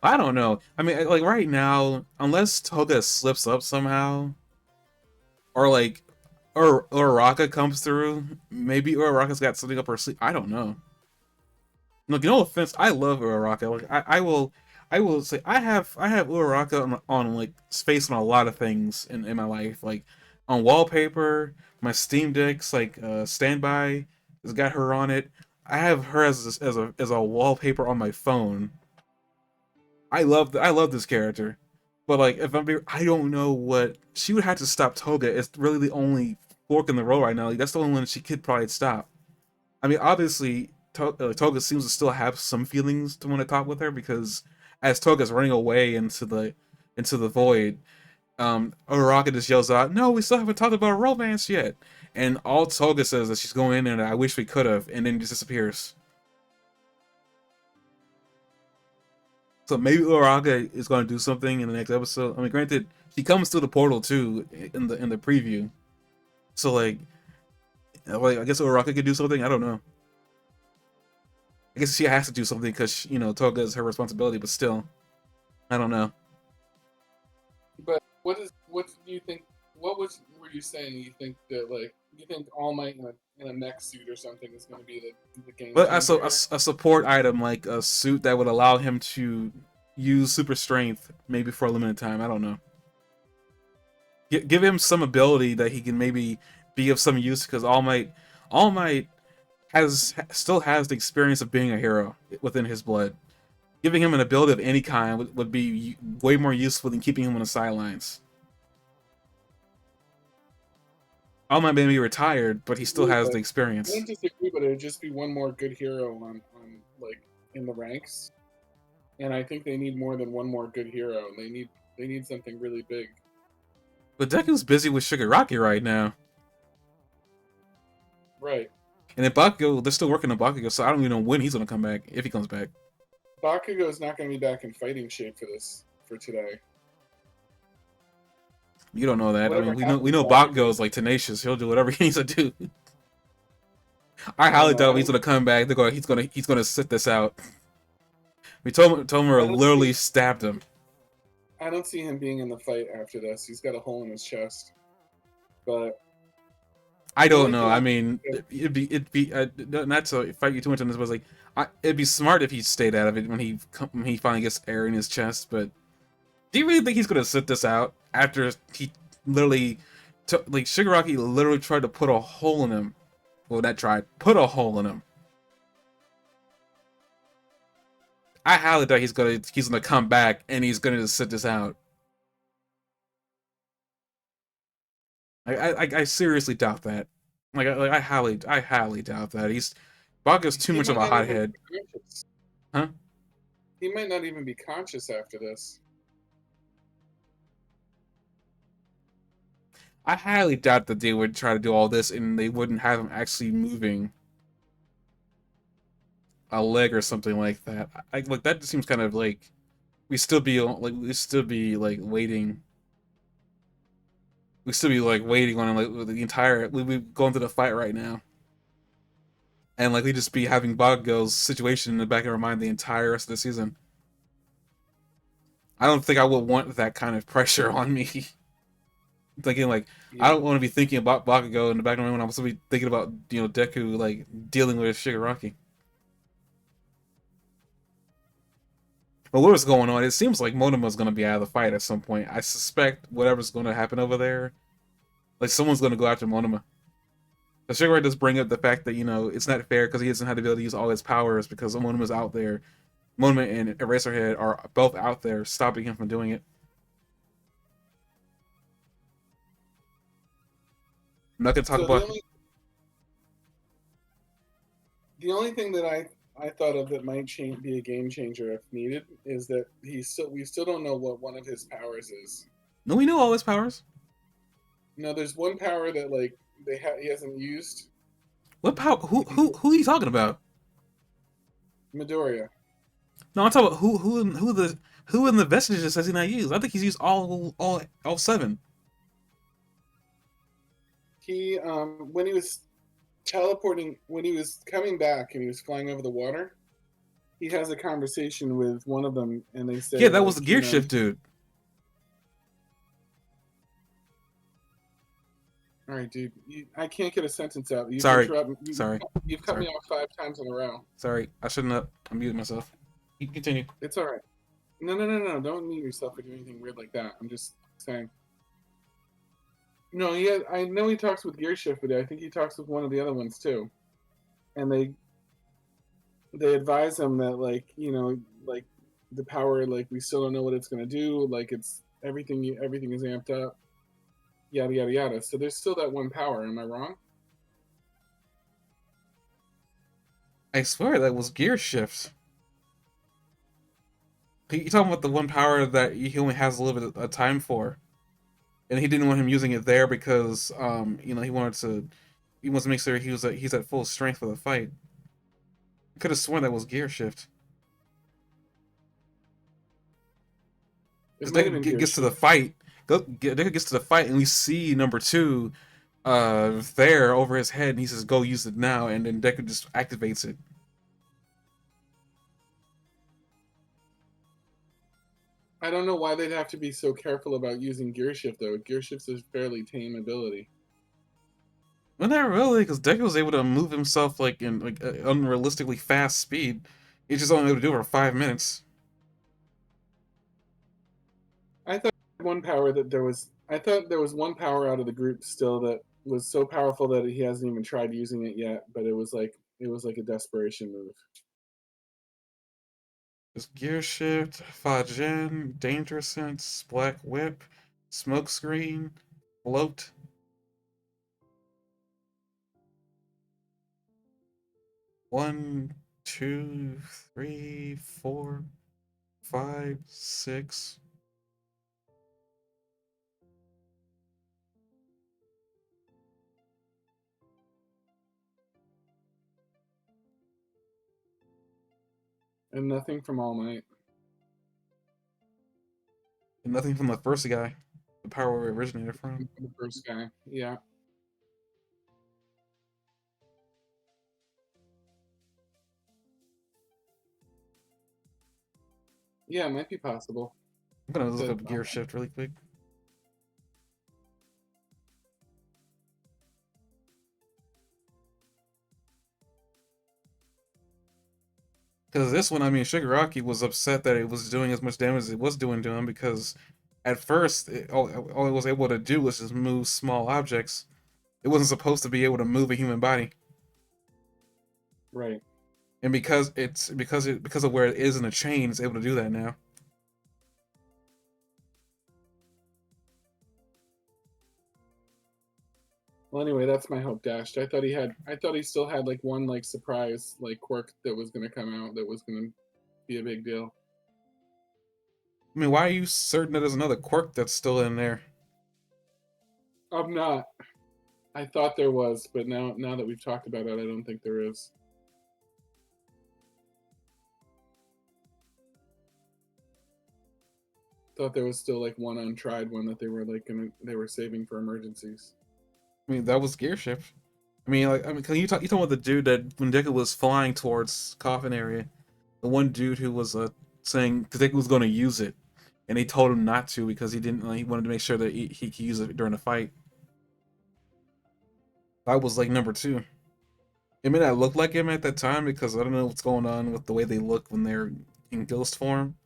I don't know. I mean, like right now, unless Toga slips up somehow, or like, or Uraraka comes through, maybe Uraraka's got something up her sleeve. I don't know. Look, no offense, I love Uraraka. Like, I will say I have Uraraka on like space on a lot of things in my life, like on wallpaper, my Steam Deck's like standby has got her on it. I have her as a wallpaper on my phone. I love this character, but like if I don't know what she would have to stop Toga. It's really the only fork in the road right now. Like, that's the only one she could probably stop. I mean, obviously, Toga seems to still have some feelings to want to talk with her because as Toga's running away into the void, Uraraka just yells out, "No, we still haven't talked about romance yet." And all Toga says is she's going in and I wish we could have, and then just disappears. So maybe Uraraka is going to do something in the next episode. I mean, granted, she comes through the portal too in the preview. So like I guess Uraraka could do something. I don't know. I guess she has to do something because Toga is her responsibility. But still, I don't know. But what do you think? Were you saying? You think that like you think All Might in a mech suit or something is going to be the game But changer? a support item like a suit that would allow him to use super strength maybe for a limited time. I don't know. Give him some ability that he can maybe be of some use because All Might still has the experience of being a hero within his blood. Giving him an ability of any kind would be way more useful than keeping him on the sidelines. All Might may be retired, but he still has the I experience. don't disagree, but it'd just be one more good hero on like in the ranks. And I think they need more than one more good hero. They need something really big. But Deku's busy with Shigaraki right now. Right. And then Bakugo, they're still working on Bakugo, so I don't even know when he's gonna come back, if he comes back. Bakugo's not going to be back in fighting shape for today. You don't know that. I Whatever mean, we happened know to Bakugo is like tenacious. He'll do whatever he needs to do. I I don't highly know. doubt he's gonna come back. He's gonna sit this out. We Tomura I don't see literally stabbed him. I don't see him being in the fight after this. He's got a hole in his chest. But I the don't only know. thing I I mean, it'd be not to fight you too much on this, but like, it'd be smart if he stayed out of it when he finally gets air in his chest. But do you really think he's gonna sit this out after he literally, like Shigaraki literally tried to put a hole in him? Well, put a hole in him. I highly doubt he's gonna come back and he's gonna just sit this out. I seriously doubt that. I highly doubt that. Bakugo's too He much of might a not even hothead, be conscious. huh? He might not even be conscious after this. I highly doubt that they would try to do all this and they wouldn't have him actually moving a leg or something like that. Like that just seems kind of like we still be like waiting. We still be like waiting on like the entire. We going through the fight right now, and like we just be having Bakugo's situation in the back of our mind the entire rest of the season. I don't think I would want that kind of pressure on me. Thinking like I Yeah. don't want to be thinking about Bakugo in the back of my mind when I'm supposed to be thinking about Deku like dealing with Shigaraki. But what was going on? It seems like Monoma's going to be out of the fight at some point. I suspect whatever's going to happen over there, like someone's going to go after Monoma. The Shigaraki does bring up the fact that it's not fair because he doesn't have to be able to use all his powers because Monoma's out there. Monoma and Eraserhead are both out there stopping him from doing it. I'm not going to talk So about. the only thing that I thought of that might be a game changer if needed is that we still don't know what one of his powers is. No, we know all his powers. No, there's one power that like he hasn't used. What power? Who are you talking about? Midoriya. No, I'm talking about who in the vestiges has he not used? I think he's used all seven. He when he was teleporting, when he was coming back and he was flying over the water, he has a conversation with one of them, and they say Yeah, that was like, the gear shift dude. all right, dude, I can't get a sentence out. You've Sorry, interrupted. sorry, You've cut sorry, me off 5 times in a row. sorry. I shouldn't have. I muted myself. You continue. It's all right. No. Don't mute yourself or do anything weird like that. I'm just saying. No, I know he talks with Gear Shift, but I think he talks with one of the other ones too. And they advise him that like the power, like we still don't know what it's gonna do. Like it's everything is amped up. Yada yada yada. So there's still that one power. Am I wrong? I swear that was gear shift. You talking about the one power that he only has a little bit of time for, and he didn't want him using it there because he wants to make sure he's at full strength for the fight. I could have sworn that was gear shift. It Because might have been Deku Gear gets to the Shift. fight. Deku gets to the fight, and we see number two there over his head, and he says, "Go use it now," and then Deku just activates it. I don't know why they'd have to be so careful about using Gear Shift though. Gear Shift's a fairly tame ability. Well, not really, because Deku was able to move himself like in like unrealistically fast speed. He's just only able to do it for 5 minutes. I thought one power that there was. I thought there was one power out of the group still that was so powerful that he hasn't even tried using it yet. But it was like a desperation move. There's Gear Shift, Fajen, Danger Sense, Black Whip, Smoke Screen, Float. One, two, three, four, five, six. And nothing from All Might. And nothing from the first guy. The power where it originated from. The first guy. Yeah. Yeah, it might be possible. I'm gonna look That up Gear Shift really quick. Because this one, I mean, Shigaraki was upset that it was doing as much damage as it was doing to him because at first, all it was able to do was just move small objects. It wasn't supposed to be able to move a human body. right. And because of where it is in the chain, it's able to do that now. Well, anyway, that's my hope dashed. I thought he still had like one like surprise like quirk that was going to come out that was going to be a big deal. I mean, why are you certain that there's another quirk that's still in there? I'm not. I thought there was, but now that we've talked about it, I don't think there is. Thought there was still like one untried one that they were saving for emergencies. I mean, that was gear shift. Can you talk about the dude that when Deku was flying towards coffin area, the one dude who was saying because Deku was going to use it, and they told him not to because he didn't. He wanted to make sure that he could use it during the fight. That was like number two. It may not look like him at that time because I don't know what's going on with the way they look when they're in ghost form.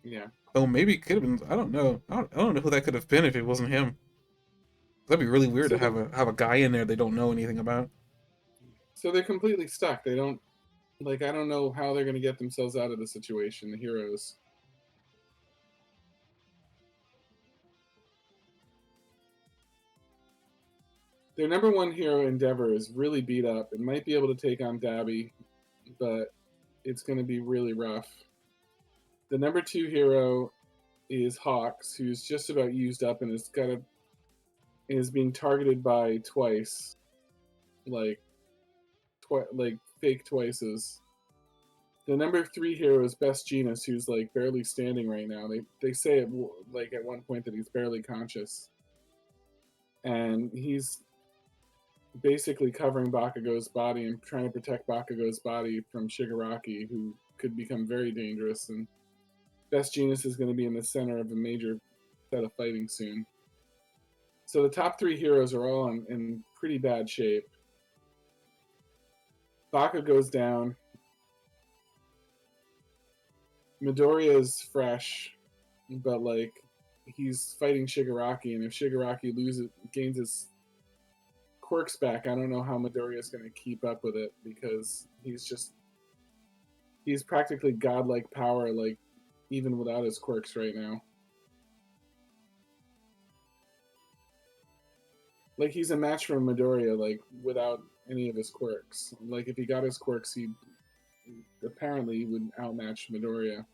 Yeah. Oh, maybe it could have been. I don't know. I don't know who that could have been if it wasn't him. That'd be really weird So to they have a guy in there they don't know anything about. so they're completely stuck. They don't like I don't know how they're going to get themselves out of the situation. The heroes. Their number one hero, Endeavor, is really beat up and might be able to take on Dabby, but it's going to be really rough. The number two hero is Hawks, who's just about used up and is being targeted by twice, like like fake twices. The number three hero is Best Genus, who's like barely standing right now. They say it like at one point that he's barely conscious, and he's basically covering Bakugo's body and trying to protect Bakugo's body from Shigaraki, who could become very dangerous. And Best Genus is going to be in the center of a major set of fighting soon. So the top three heroes are all in pretty bad shape. Bakugo's down. Midoriya is fresh, but like he's fighting Shigaraki, and if Shigaraki gains his quirks back, I don't know how Midoriya is going to keep up with it because he's practically godlike power, like even without his quirks right now. Like he's a match for Midoriya, like without any of his quirks. Like if he got his quirks, he apparently would outmatch Midoriya.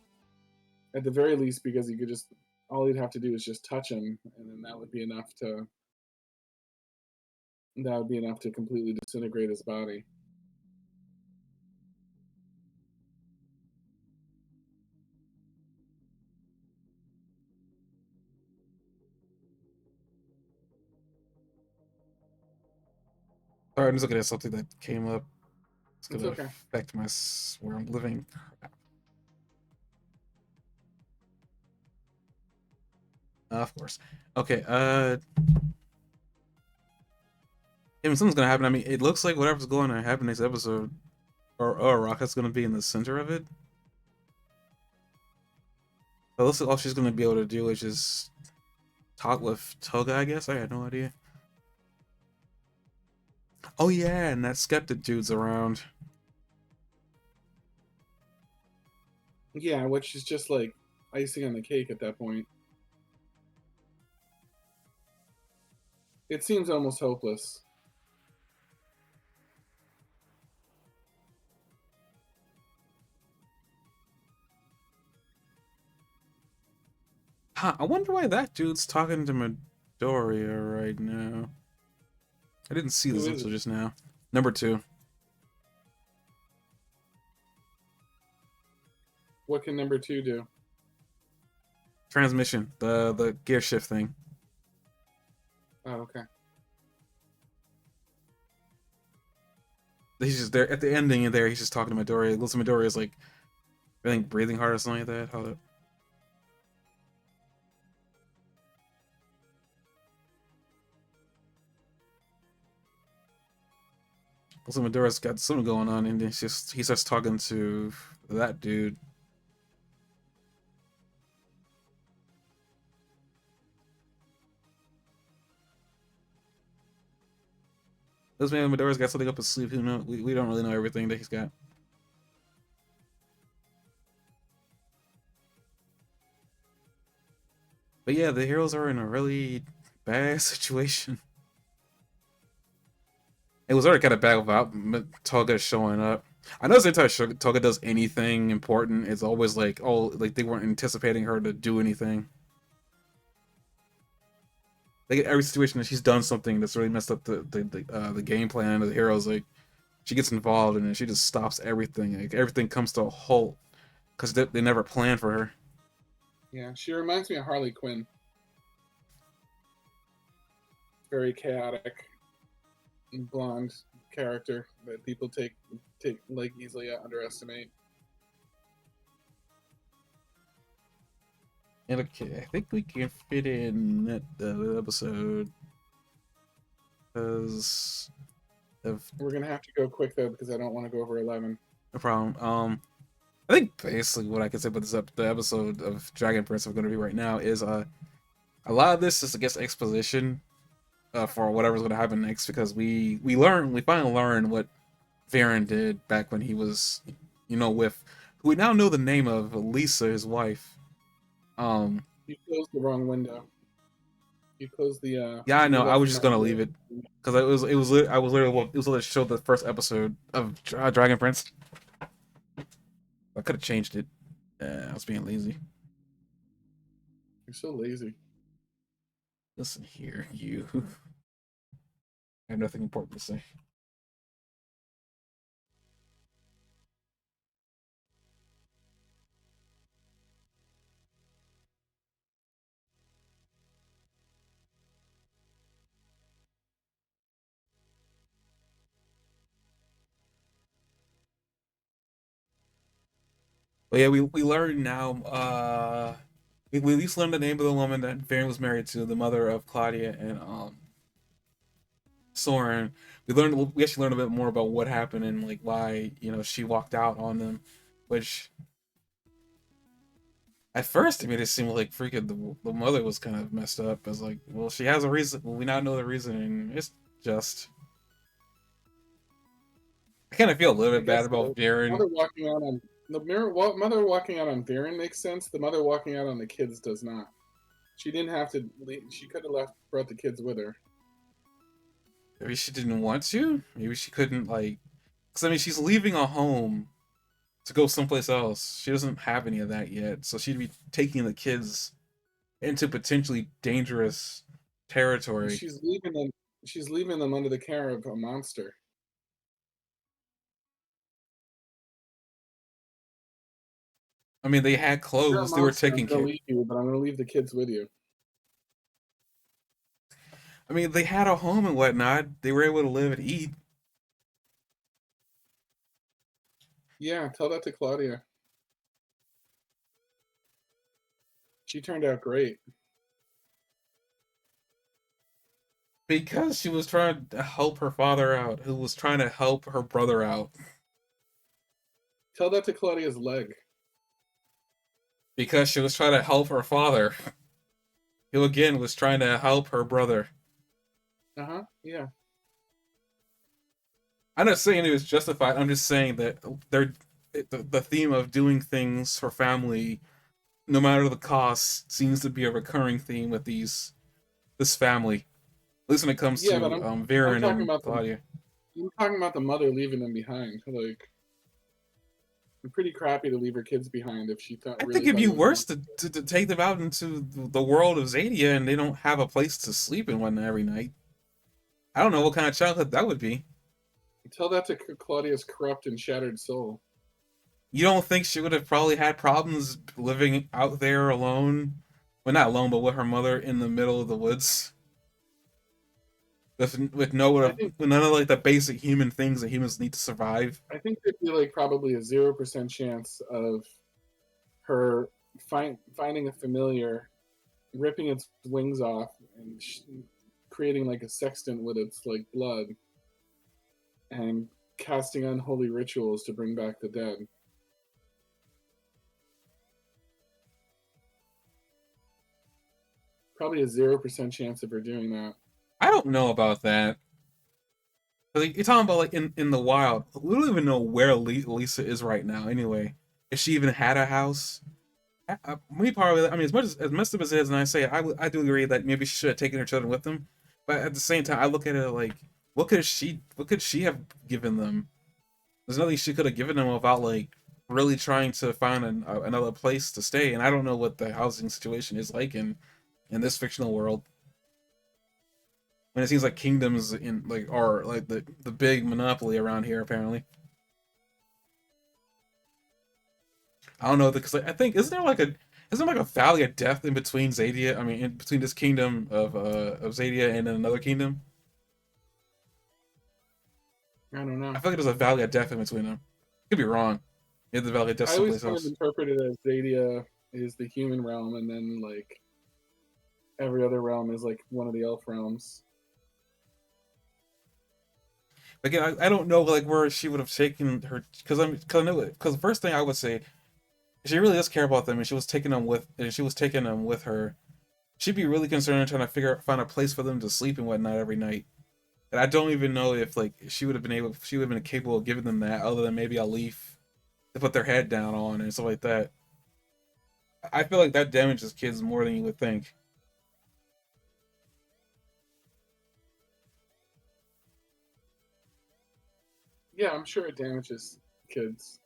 At the very least, because he could just all he'd have to do is just touch him, and then that would be enough to completely disintegrate his body. Sorry, I'm just looking at something that came up. It's It's gonna okay. affect where I'm living. Of course. Okay. I mean, something's gonna happen. I mean, it looks like whatever's going to happen next episode, or Rocket's gonna be in the center of it. But it looks like all she's gonna be able to do is just talk with Toga. I guess I had no idea. Oh yeah, and that skeptic dude's around. Yeah, which is just like icing on the cake at that point. It seems almost hopeless. Huh, I wonder why that dude's talking to Midoriya right now. I didn't see Who this is until it? just now. Number two, What can number two do? transmission, the gear shift thing. Oh, okay. He's just there at the ending. And there, he's just talking to Midoriya. Looks like Midoriya's like, I think breathing hard or something like that. Hold up. Looks like Midoriya's got something going on, and then he starts talking to that dude. This man Midori's got something up his sleeve. Who knows? We don't really know everything that he's got. But yeah, the heroes are in a really bad situation. It was already kind of bad without Toga showing up. I know anytime Toga does anything important, it's always like, oh, like they weren't anticipating her to do anything. Like every situation that she's done something that's really messed up the game plan of the heroes, like she gets involved and then she just stops everything. Like everything comes to a halt because they never planned for her. Yeah, she reminds me of Harley Quinn. Very chaotic, blonde character that people take like easily underestimate. And okay, I think we can fit in that episode because of We're gonna have to go quick though because I don't want to go over 11. no problem. I think basically what I can say about the episode of Dragon Prince we're going to be right now is a lot of this is I guess exposition for whatever's going to happen next because we finally learn what Varen did back when he was with who we now know the name of Lisa, his wife. You closed the wrong window. You closed the. Yeah, I know. You I left was the just mouse gonna leave there. it because I was literally it was literally showed the first episode of Dragon Prince. I could have changed it. I was being lazy. You're so lazy. Listen here, you. I have nothing important to say. But yeah, we learned now. We at least learned the name of the woman that Varen was married to, the mother of Claudia and Soren. We actually learned a bit more about what happened and like why she walked out on them, which at first it made it seem like freaking the mother was kind of messed up. I was like, well, she has a reason. Well, we now know the reason, and it's just. I kind of feel a little I bit bad guess about the Varen mother walking out on mother walking out on Varen makes sense. The mother walking out on the kids does not. She didn't have to leave. She could have brought the kids with her. Maybe she didn't want to. Maybe she couldn't like. Because I mean, she's leaving a home to go someplace else. She doesn't have any of that yet, so she'd be taking the kids into potentially dangerous territory. She's leaving them. She's leaving them under the care of a monster. I mean, they had You're a clothes. They were monster. I'm taking gonna care. leave you, but I'm gonna leave the kids with you. I mean, they had a home and whatnot. They were able to live and eat. Yeah, tell that to Claudia. She turned out great. Because she was trying to help her father out, who was trying to help her brother out. Tell that to Claudia's leg. Because she was trying to help her father, who again was trying to help her brother. Yeah. I'm not saying it was justified. I'm just saying that the theme of doing things for family, no matter the cost, seems to be a recurring theme with this family. At least when it comes Yeah, but to I'm Viren talking and about Claudia. I'm talking about the mother leaving them behind. Like, I'm pretty crappy to leave her kids behind if she I think really it'd thought be it was worse wrong. to take them out into the world of Zadia and they don't have a place to sleep in one every night. I don't know what kind of childhood that would be. Tell that to Claudia's corrupt and shattered soul. You don't think she would have probably had problems living out there alone? Well, not alone, but with her mother in the middle of the woods, with I think with none of like the basic human things that humans need to survive. I think there'd be like probably a 0% chance of her finding a familiar, ripping its wings off, and creating like a sextant with its like blood, and casting unholy rituals to bring back the dead. Probably a 0% chance of her doing that. I don't know about that. Like, you're talking about like in the wild. We don't even know where Lisa is right now. Anyway, if she even had a house. Me probably. I mean, as much as messed up as it is, and I say I do agree that maybe she should have taken her children with them. But at the same time, I look at it like, what could she have given them? There's nothing she could have given them without like really trying to find another place to stay. And I don't know what the housing situation is like in this fictional world. When it seems like kingdoms in like are like the big monopoly around here apparently. I don't know because like, I think isn't there like a valley of death in between Zadia? I mean, in between this kingdom of Zadia and then another kingdom. I don't I know. feel like there's a valley of death in between them. Could be wrong. Maybe the valley of death I always someplace kind of else. interpreted it as Zadia is the human realm, and then like every other realm is like one of the elf realms. Again, I don't know like where she would have taken her because I know because the first thing I would say if she really does care about them and she was taking them with her. She'd be really concerned trying to find a place for them to sleep and whatnot every night. And I don't even know if like she would have been capable of giving them that other than maybe a leaf to put their head down on and stuff like that. I feel like that damages kids more than you would think. Yeah, I'm sure it damages kids.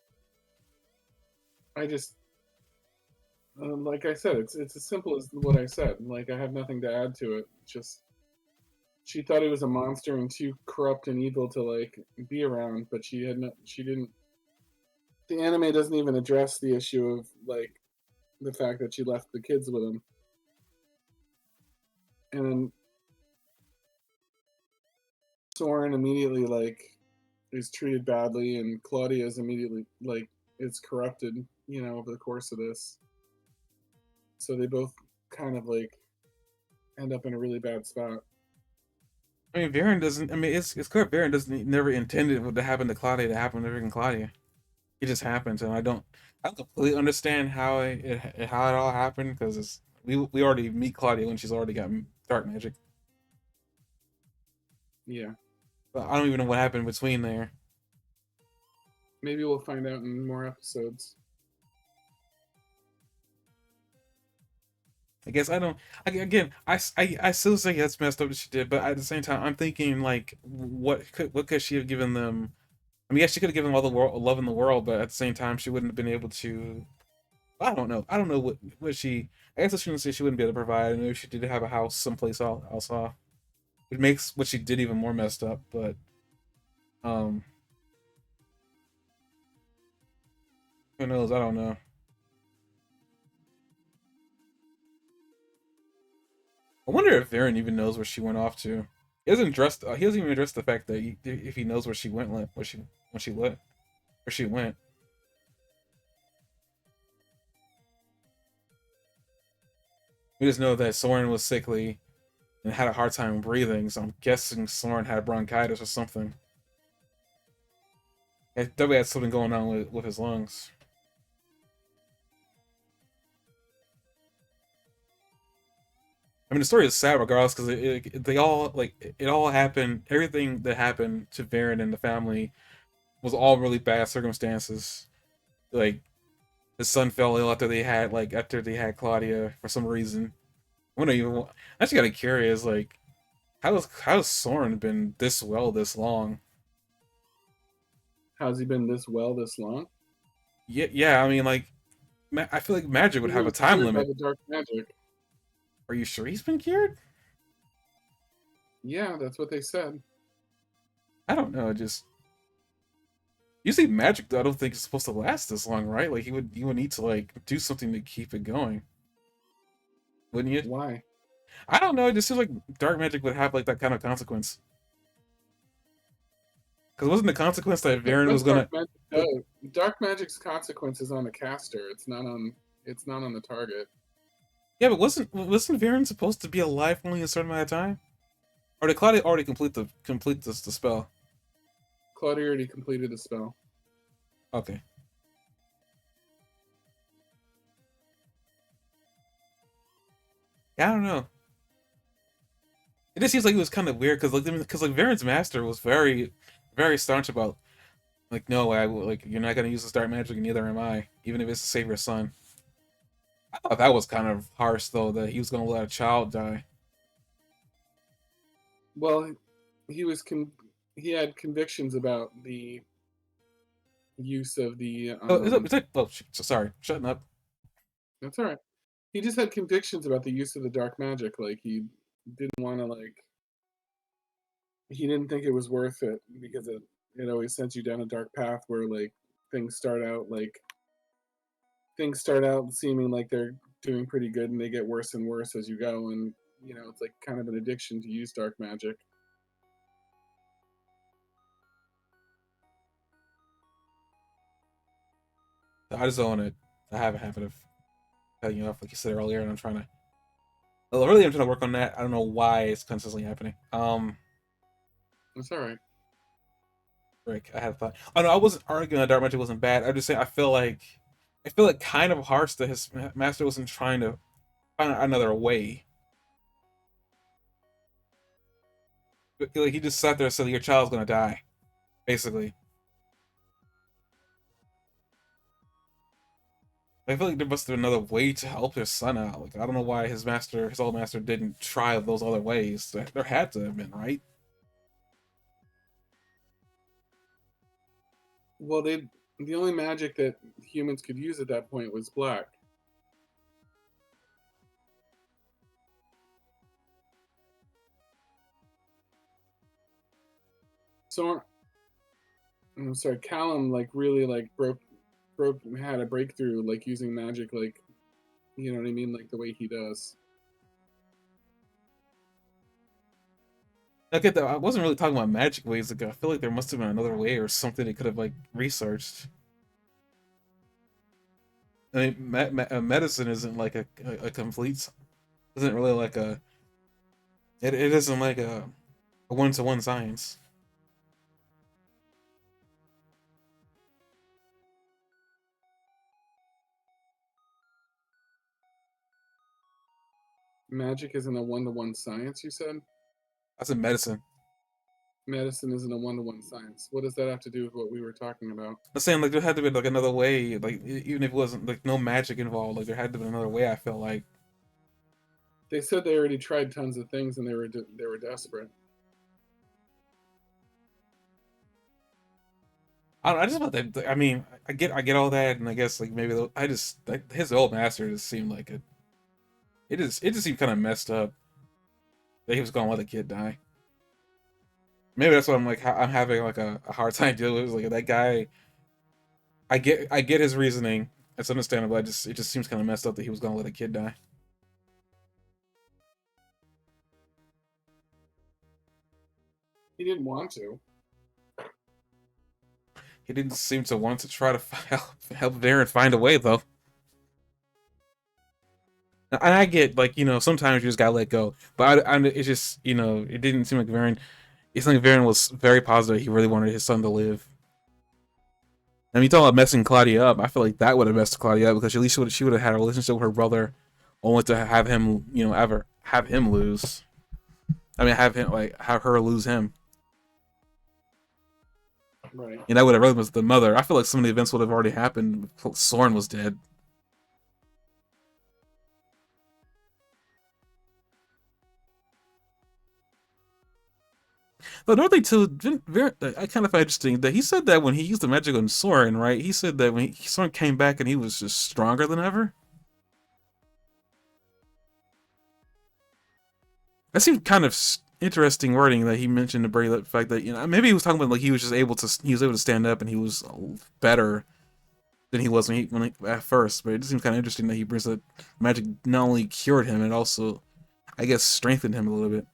I just, like I said, it's as simple as what I said. Like I have nothing to add to it. Just she thought he was a monster and too corrupt and evil to like be around, but she had no, she didn't. The anime doesn't even address the issue of like the fact that she left the kids with him, and then Soren immediately like is treated badly, and Claudia is immediately like is corrupted. You know, over the course of this, so they both kind of like end up in a really bad spot. I mean, Varen doesn't. I mean, it's clear Varen doesn't never intended what to happen to Claudia to happen to freaking Claudia. It just happens, and I don't completely understand how it all happened because we already meet Claudia when she's already got dark magic. Yeah, But I don't even know what happened between there. maybe we'll find out in more episodes. I guess I don't. Again, I still say that's messed up that she did, but at the same time, I'm thinking like, what could she have given them? I mean, yes, she could have given them all the world, love in the world, but at the same time, she wouldn't have been able to. I don't know. I don't know what she. I guess I shouldn't say she wouldn't be able to provide. Maybe she did have a house someplace else off. It makes what she did even more messed up. But um, who knows? I don't know. I wonder if Varen even knows where she went off to. He hasn't addressed. He hasn't even addressed the fact that if he knows where she went, when she went, where she went. We just know that Soren was sickly and had a hard time breathing. So I'm guessing Soren had bronchitis or something. He definitely had something going on with his lungs. I mean, the story is sad regardless because they all like it all happened. Everything that happened to Varen and the family was all really bad circumstances. Like his son fell ill after they had Claudia for some reason. I don't even. I actually got curious. Like, how's Soren been this well this long? How's he been this well this long? Yeah, yeah. I mean, like, I feel like magic would He have a was time cured by limit. the dark magic. Are you sure he's been cured? Yeah, that's what they said. I don't know. Just usually magic, though, I don't think it's supposed to last this long, right? Like, you would need to like do something to keep it going, wouldn't you? Why? I don't know. It just seems like dark magic would have like that kind of consequence. Because wasn't the consequence that Varen was What dark gonna? magic does? Dark magic's consequences on the caster. It's not on. It's not on the target. Yeah, but wasn't Varen supposed to be alive for only a certain amount of time? Or did Claudia already complete the spell? Claudia already completed the spell. Okay. Yeah, I don't know. It just seems like it was kind of weird because like Varen's master was very staunch about like no, like you're not gonna use this dark magic, and neither am I, even if it's to save your son. I thought that was kind of harsh though, that he was gonna let a child die. Well, he had convictions about the use of the Oh, is that oh sorry, shutting up. that's all right. He just had convictions about the use of the dark magic. Like didn't want to like he didn't think it was worth it because it always sends you down a dark path where like things start out like things start out seeming like they're doing pretty good and they get worse and worse as you go, and it's like kind of an addiction to use dark magic. I just don't want to. I have a habit of cutting you off, like you said earlier, and I'm trying to. Well, really, I'm trying to work on that. I don't know why it's consistently happening. It's all right. Rick, I had thought. Oh no, I wasn't arguing that dark magic wasn't bad. I'm just saying I feel like kind of harsh that his master wasn't trying to find another way. Like he just sat there and said, "Your child's gonna die," basically. I feel like there must have been another way to help his son out. Like I don't know why his old master, didn't try those other ways. There had to have been, right? Well, the only magic that humans could use at that point was black. So I'm sorry, Callum like really like broke had a breakthrough like using magic, like you know what I mean, like the way he does. I get that. I wasn't really talking about magic ways ago. I feel like there must have been another way or something they could have like researched. I mean, medicine isn't like a complete, isn't really like it isn't like a one-to-one science. Magic isn't a one-to-one science, you said? I said medicine. Medicine isn't a one-to-one science. What does that have to do with what we were talking about? I'm saying like there had to be like another way, like even if it wasn't like no magic involved, like there had to be another way. I felt like They said they already tried tons of things and they were desperate. I don't. I just want that. I mean, I get all that, and I guess like maybe I just like, his old master just seemed like it just seemed kind of messed up that he was gonna let the kid die. Maybe that's what I'm like. I'm having like a hard time dealing with. Like that guy, I get his reasoning. It's understandable. It just seems kind of messed up that he was gonna let a kid die. He didn't want to. He didn't seem to want to try to help Darren find a way though. And I get like sometimes you just gotta let go, but it's just it didn't seem like Varen. It seemed like Varen was very positive. He really wanted his son to live. I mean, you talk about messing Claudia up. I feel like that would have messed Claudia up because at least she would have had a relationship with her brother, only to have him, ever have him lose. I mean, have him like have her lose him, Right. and that would have really messed the mother. I feel like some of the events would have already happened. Soren was dead. But another thing too, I kind of find interesting that he said that when he used the magic on Soren, right? He said that when Soren came back and he was just stronger than ever. That seemed kind of interesting wording that he mentioned to bring the fact that maybe he was talking about like he was able to stand up and he was better than he was at first. But it just seems kind of interesting that he brings that magic not only cured him, it also I guess strengthened him a little bit.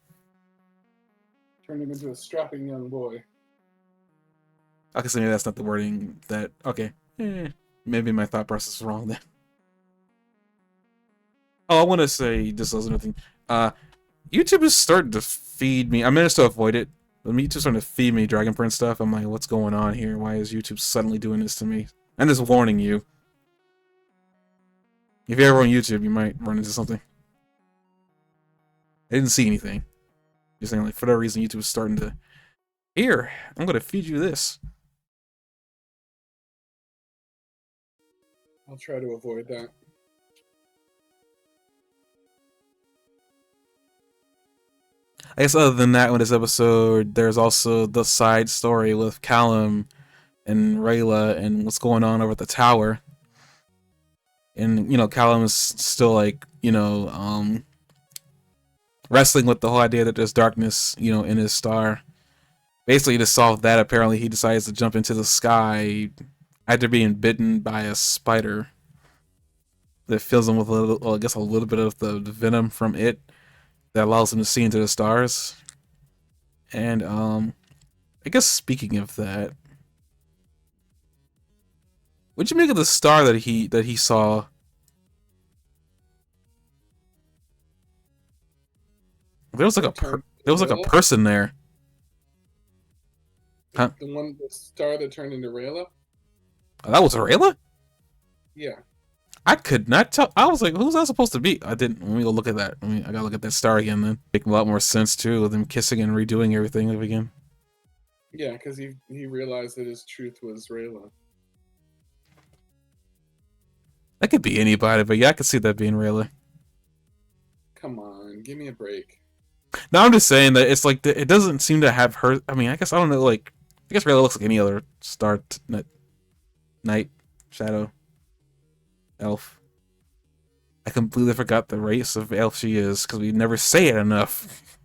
Turned him into a strapping young boy. I guess maybe that's not the wording that. Okay, maybe my thought process is wrong then. Oh, I want to say this as another thing. YouTube is starting to feed me. I managed to avoid it, but YouTube's starting to feed me Dragon Prince stuff. I'm like, what's going on here? Why is YouTube suddenly doing this to me? I'm just warning you. If you're ever on YouTube, you might run into something. I didn't see anything. You're saying like for that reason YouTube is starting to here. I'm gonna feed you this. I'll try to avoid that. I guess other than that, in this episode, there's also the side story with Callum and Rayla and what's going on over at the tower. And Callum is still like wrestling with the whole idea that there's darkness in his star. Basically, to solve that, apparently he decides to jump into the sky after being bitten by a spider that fills him with a little, well, I guess a little bit of the venom from it that allows him to see into the stars. And I guess speaking of that, what'd you make of the star that he saw? There was like a person there. Huh? The star that turned into Rayla? Oh, that was Rayla? Yeah. I could not tell. I was like, who's that supposed to be? I didn't. Let me go look at that. I gotta look at that star again then. Make a lot more sense too, with them kissing and redoing everything again. Yeah, because he realized that his truth was Rayla. That could be anybody, but yeah, I could see that being Rayla. Come on, give me a break. No, I'm just saying that it's like it doesn't seem to have her. I mean, I guess I don't know. Like, I guess Rayla looks like any other star, night, shadow, elf. I completely forgot the race of elf she is because we never say it enough.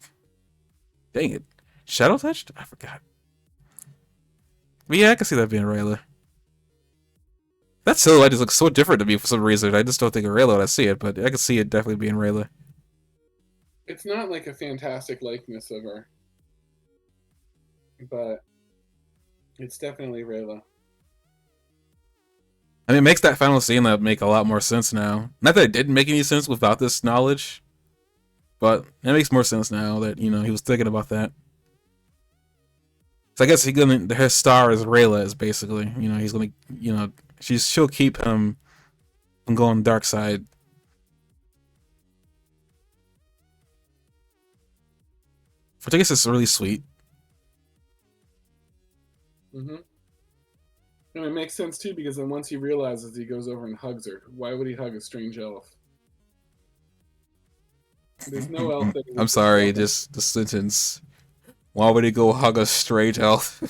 Dang it, shadow touched. I forgot. But yeah, I can see that being Rayla. That silhouette just looks so different to me for some reason. I just don't think of Rayla when I see it, but I can see it definitely being Rayla. It's not like a fantastic likeness of her, but it's definitely Rayla. I mean, it makes that final scene that make a lot more sense now. Not that it didn't make any sense without this knowledge, but it makes more sense now that he was thinking about that. So I guess his star is Rayla is basically he's gonna she'll keep him from going dark side. Which I guess is really sweet. Mm-hmm. And it makes sense too because then once he realizes, he goes over and hugs her. Why would he hug a strange elf? There's no elf that. I'm sorry, just the sentence. Why would he go hug a strange elf?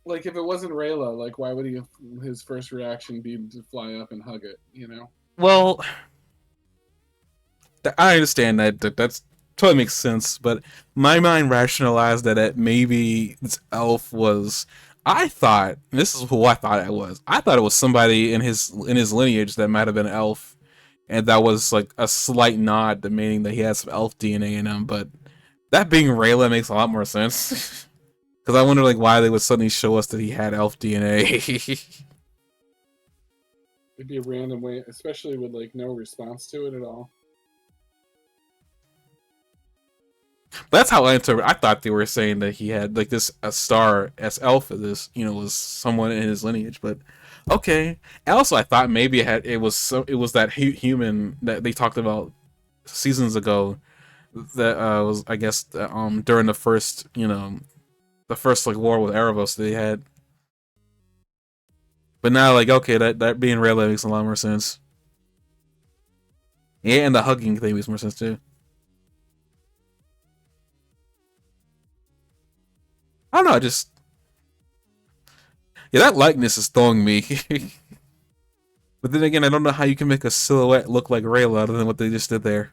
Like if it wasn't Rayla, like why would his first reaction be to fly up and hug it? Well, I understand that's totally makes sense, but my mind rationalized that maybe this elf was. I thought this is who I thought it was. I thought it was somebody in his lineage that might have been an elf, and that was like a slight nod to meaning that he has some elf DNA in him. But that being Rayla makes a lot more sense. Because I wonder like why they would suddenly show us that he had elf DNA. It'd be a random way, especially with like no response to it at all. But that's how I interpret. I thought they were saying that he had like this a star as elf of this, was someone in his lineage. But okay. And also, I thought maybe it was that human that they talked about seasons ago that was I guess during the first like war with Erebos they had. But now like okay that being Rayla makes a lot more sense. Yeah, and the hugging thing makes more sense too. I don't know, that likeness is throwing me. But then again, I don't know how you can make a silhouette look like Rayla other than what they just did there.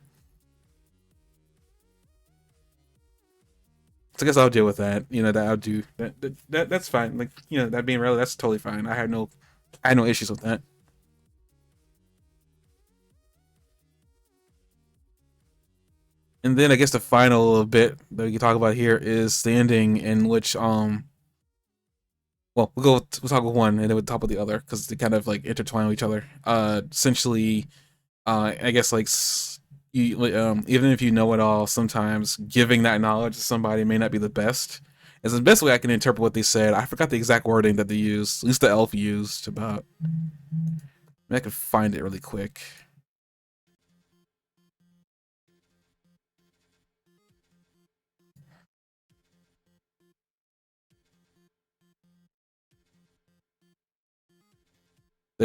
So I guess I'll deal with that. That I'll do that's fine. Like that being Rayla, that's totally fine. I had no issues with that. And then I guess the final bit that we can talk about here is the ending in which well we'll talk with one and then we'll talk about the other because they kind of like intertwine with each other. Essentially, I guess like even if you know it all, sometimes giving that knowledge to somebody may not be the best. It's the best way I can interpret what they said. I forgot the exact wording that they used, at least the elf used about. I can find it really quick.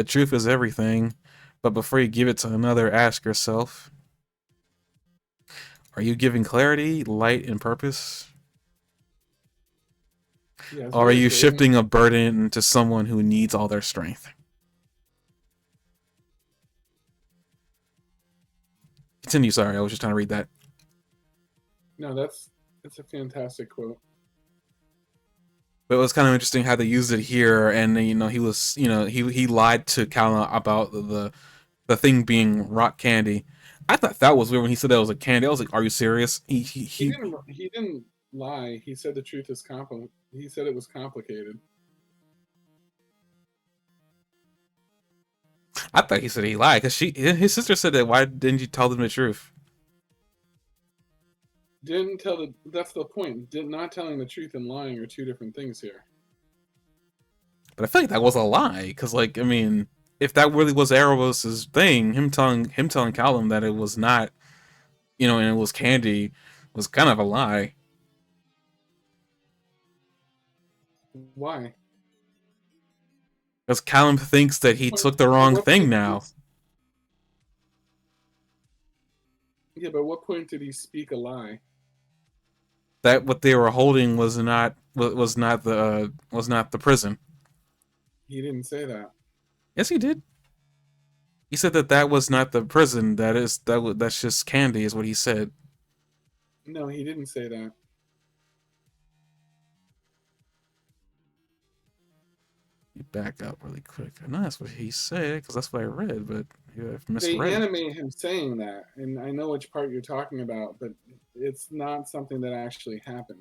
The truth is everything. But before you give it to another, ask yourself, are you giving clarity, light, and purpose? Yeah, it's Or are very you clear. shifting a burden to someone who needs all their strength? Continue, sorry, I was just trying to read that. No, that's a fantastic quote. But it was kind of interesting how they used it here, and he was, he lied to Callum about the thing being rock candy. I thought that was weird when he said that was a candy. I was like, "Are you serious?" He didn't lie. He said the truth is he said it was complicated. I thought he said he lied because his sister said that. Why didn't you tell them the truth? Didn't tell the That's the point. Not telling the truth and lying are two different things here. But I feel like that was a lie because, like, I mean, if that really was Eros's thing, him telling Callum that it was not, and it was candy, was kind of a lie. Why? Because Callum thinks that he Point, took the at wrong what thing point did now. Yeah, but what point did he speak a lie? That what they were holding was not the prison. He didn't say that. Yes, he did. He said that was not the prison. That's just candy, is what he said. No, he didn't say that. You back up really quick. I know that's what he said because that's what I read, but you have They misread it. animate him saying that, and I know which part you're talking about, but it's not something that actually happened.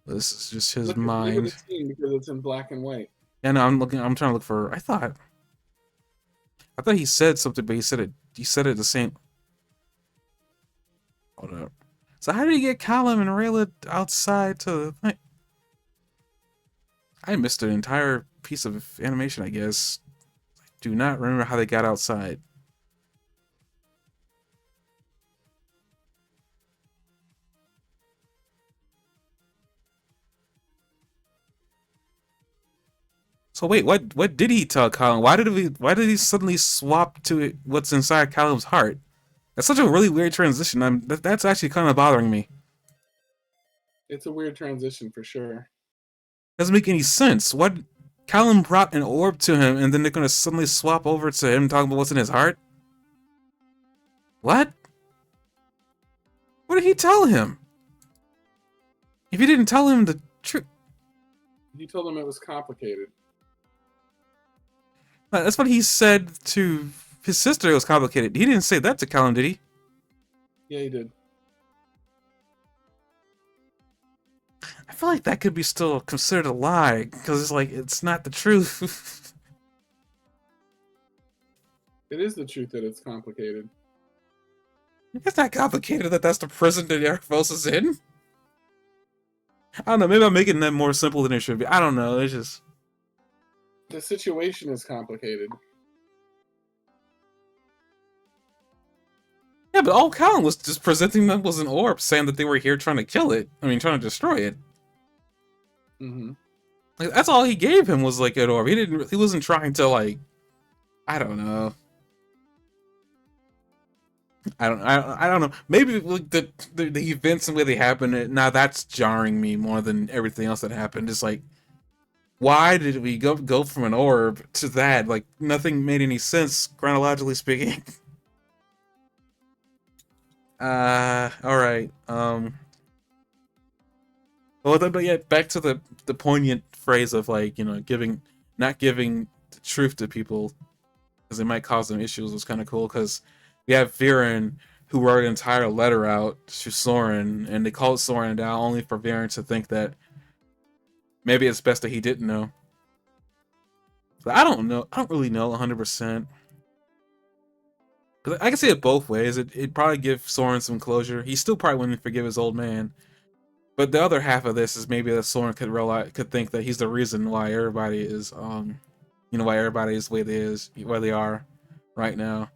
This is just his Look at the mind. scene because it's in black and white. Yeah, no, I'm looking. I'm trying to look for. I thought he said something, but he said it. He said it the same. Hold up. So how did he get Callum and Rayla outside to the thing? I missed an entire piece of animation, I guess. Do not remember how they got outside. So wait, what did he tell Callum? Why did he suddenly swap to what's inside Callum's heart? That's such a really weird transition. That's actually kind of bothering me. It's a weird transition for sure. Doesn't make any sense. What Callum brought an orb to him, and then they're gonna suddenly swap over to him talking about what's in his heart? What? What did he tell him? If he didn't tell him the truth, He told him it was complicated. that's what he said to his sister. It was complicated. He didn't say that to Callum, did he? Yeah, he did. I feel like that could be still considered a lie because it's like it's not the truth. It is the truth that it's complicated. It's not complicated that that's the prison that Eros is in. I don't know. Maybe I'm making that more simple than it should be. I don't know. It's just The situation is complicated. yeah, but all Callum was just presenting them was an orb, saying that they were here trying to kill it. I mean, trying to destroy it. Mm-hmm. Like that's all he gave him was like an orb. He didn't. He wasn't trying to like. I don't know. I don't know. Maybe like the events and the way they happened. Now that's jarring me more than everything else that happened. It's like, why did we go from an orb to that? Like nothing made any sense chronologically speaking. All right. But yeah, back to the poignant phrase of like not giving the truth to people because it might cause them issues was kind of cool because we have Viren who wrote an entire letter out to Soren and they called Soren down only for Viren to think that maybe it's best that he didn't know. But I don't know. I don't really know 100%. Because I can see it both ways. It'd probably give Soren some closure. He still probably wouldn't forgive his old man. But the other half of this is maybe that Soren could think that he's the reason why everybody is why everybody is the way they are right now.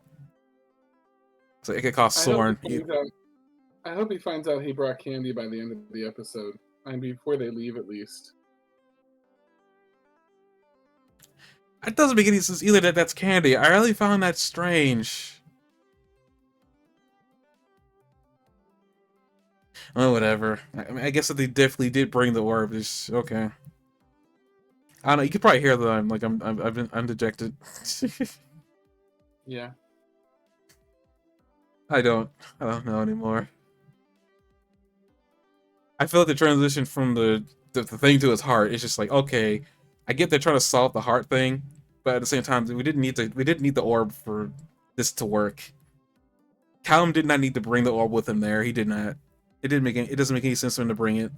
So it could cause I hope Soren. he finds out. I hope he finds out he brought candy by the end of the episode. I mean, before they leave, at least. It doesn't make any sense either that that's candy. I really found that strange. Oh, whatever. I mean, I guess that they definitely did bring the orb. It's okay. I don't know. You could probably hear that I'm dejected. Yeah. I don't know anymore. I feel like the transition from the thing to his heart is just like, okay, I get they're trying to solve the heart thing, but at the same time, we didn't need the orb for this to work. Callum did not need to bring the orb with him there. He did not. It doesn't make any sense for him to bring it.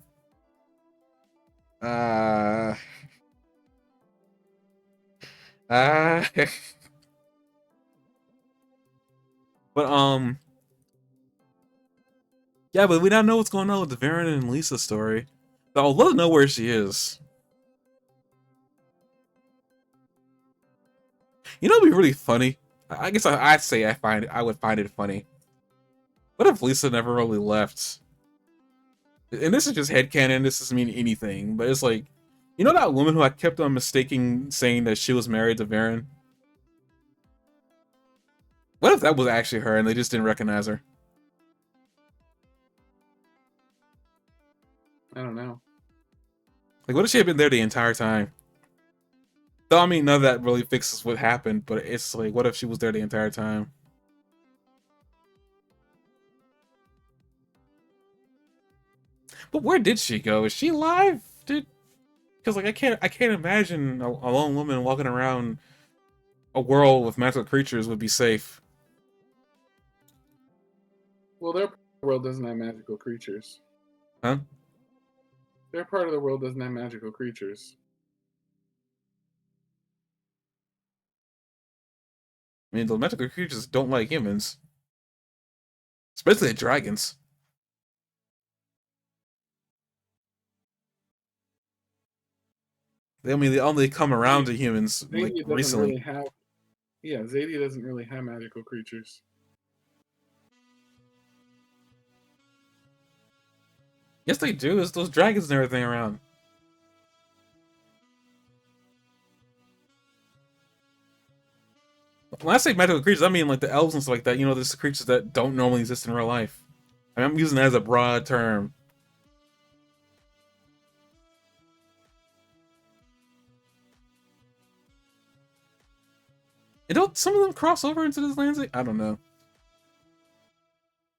Uh uh but yeah, but we don't know what's going on with the Varen and Lisa story. So I'd love to know where she is. You know, it'd be really funny. I guess I'd say I would find it funny. What if Lisa never really left? And this is just headcanon, this doesn't mean anything, but it's like, you know that woman who I kept on mistaking saying that she was married to Varen? What if that was actually her and they just didn't recognize her? I don't know. Like, what if she had been there the entire time? Though, I mean, none of that really fixes what happened, but it's like, what if she was there the entire time? But where did she go? Is she alive? Because like I can't imagine a lone woman walking around a world with magical creatures would be safe. Well, their world doesn't have magical creatures. Huh? Their part of the world doesn't have magical creatures. I mean, the magical creatures don't like humans, especially the dragons. They only come I around mean, to humans like Zadia doesn't recently. really have. Yeah, Zadia doesn't really have magical creatures. Yes, they do. It's those dragons and everything around. When I say magical creatures, I mean like the elves and stuff like that. You know, there's creatures that don't normally exist in real life. I mean, I'm using that as a broad term. And don't some of them cross over into this landscape? I don't know.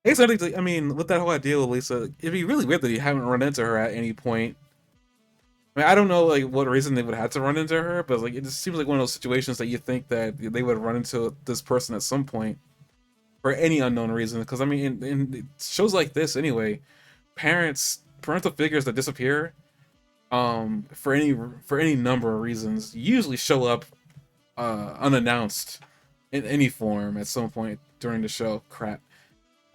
I guess I mean, with that whole idea with Lisa, it'd be really weird that you haven't run into her at any point. I mean, I don't know like what reason they would have to run into her, but like it just seems like one of those situations that you think that they would run into this person at some point for any unknown reason. Because I mean, in shows like this anyway, parental figures that disappear, for any number of reasons, usually show up unannounced in any form at some point during the show. Crap.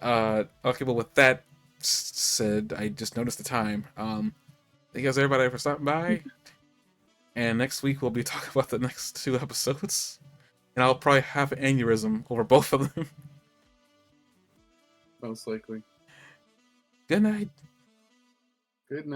Okay, but with that said, I just noticed the time. Thank you guys, everybody, for stopping by. And next week we'll be talking about the next 2 episodes, and I'll probably have an aneurysm over both of them. Most likely. Good night. Good night.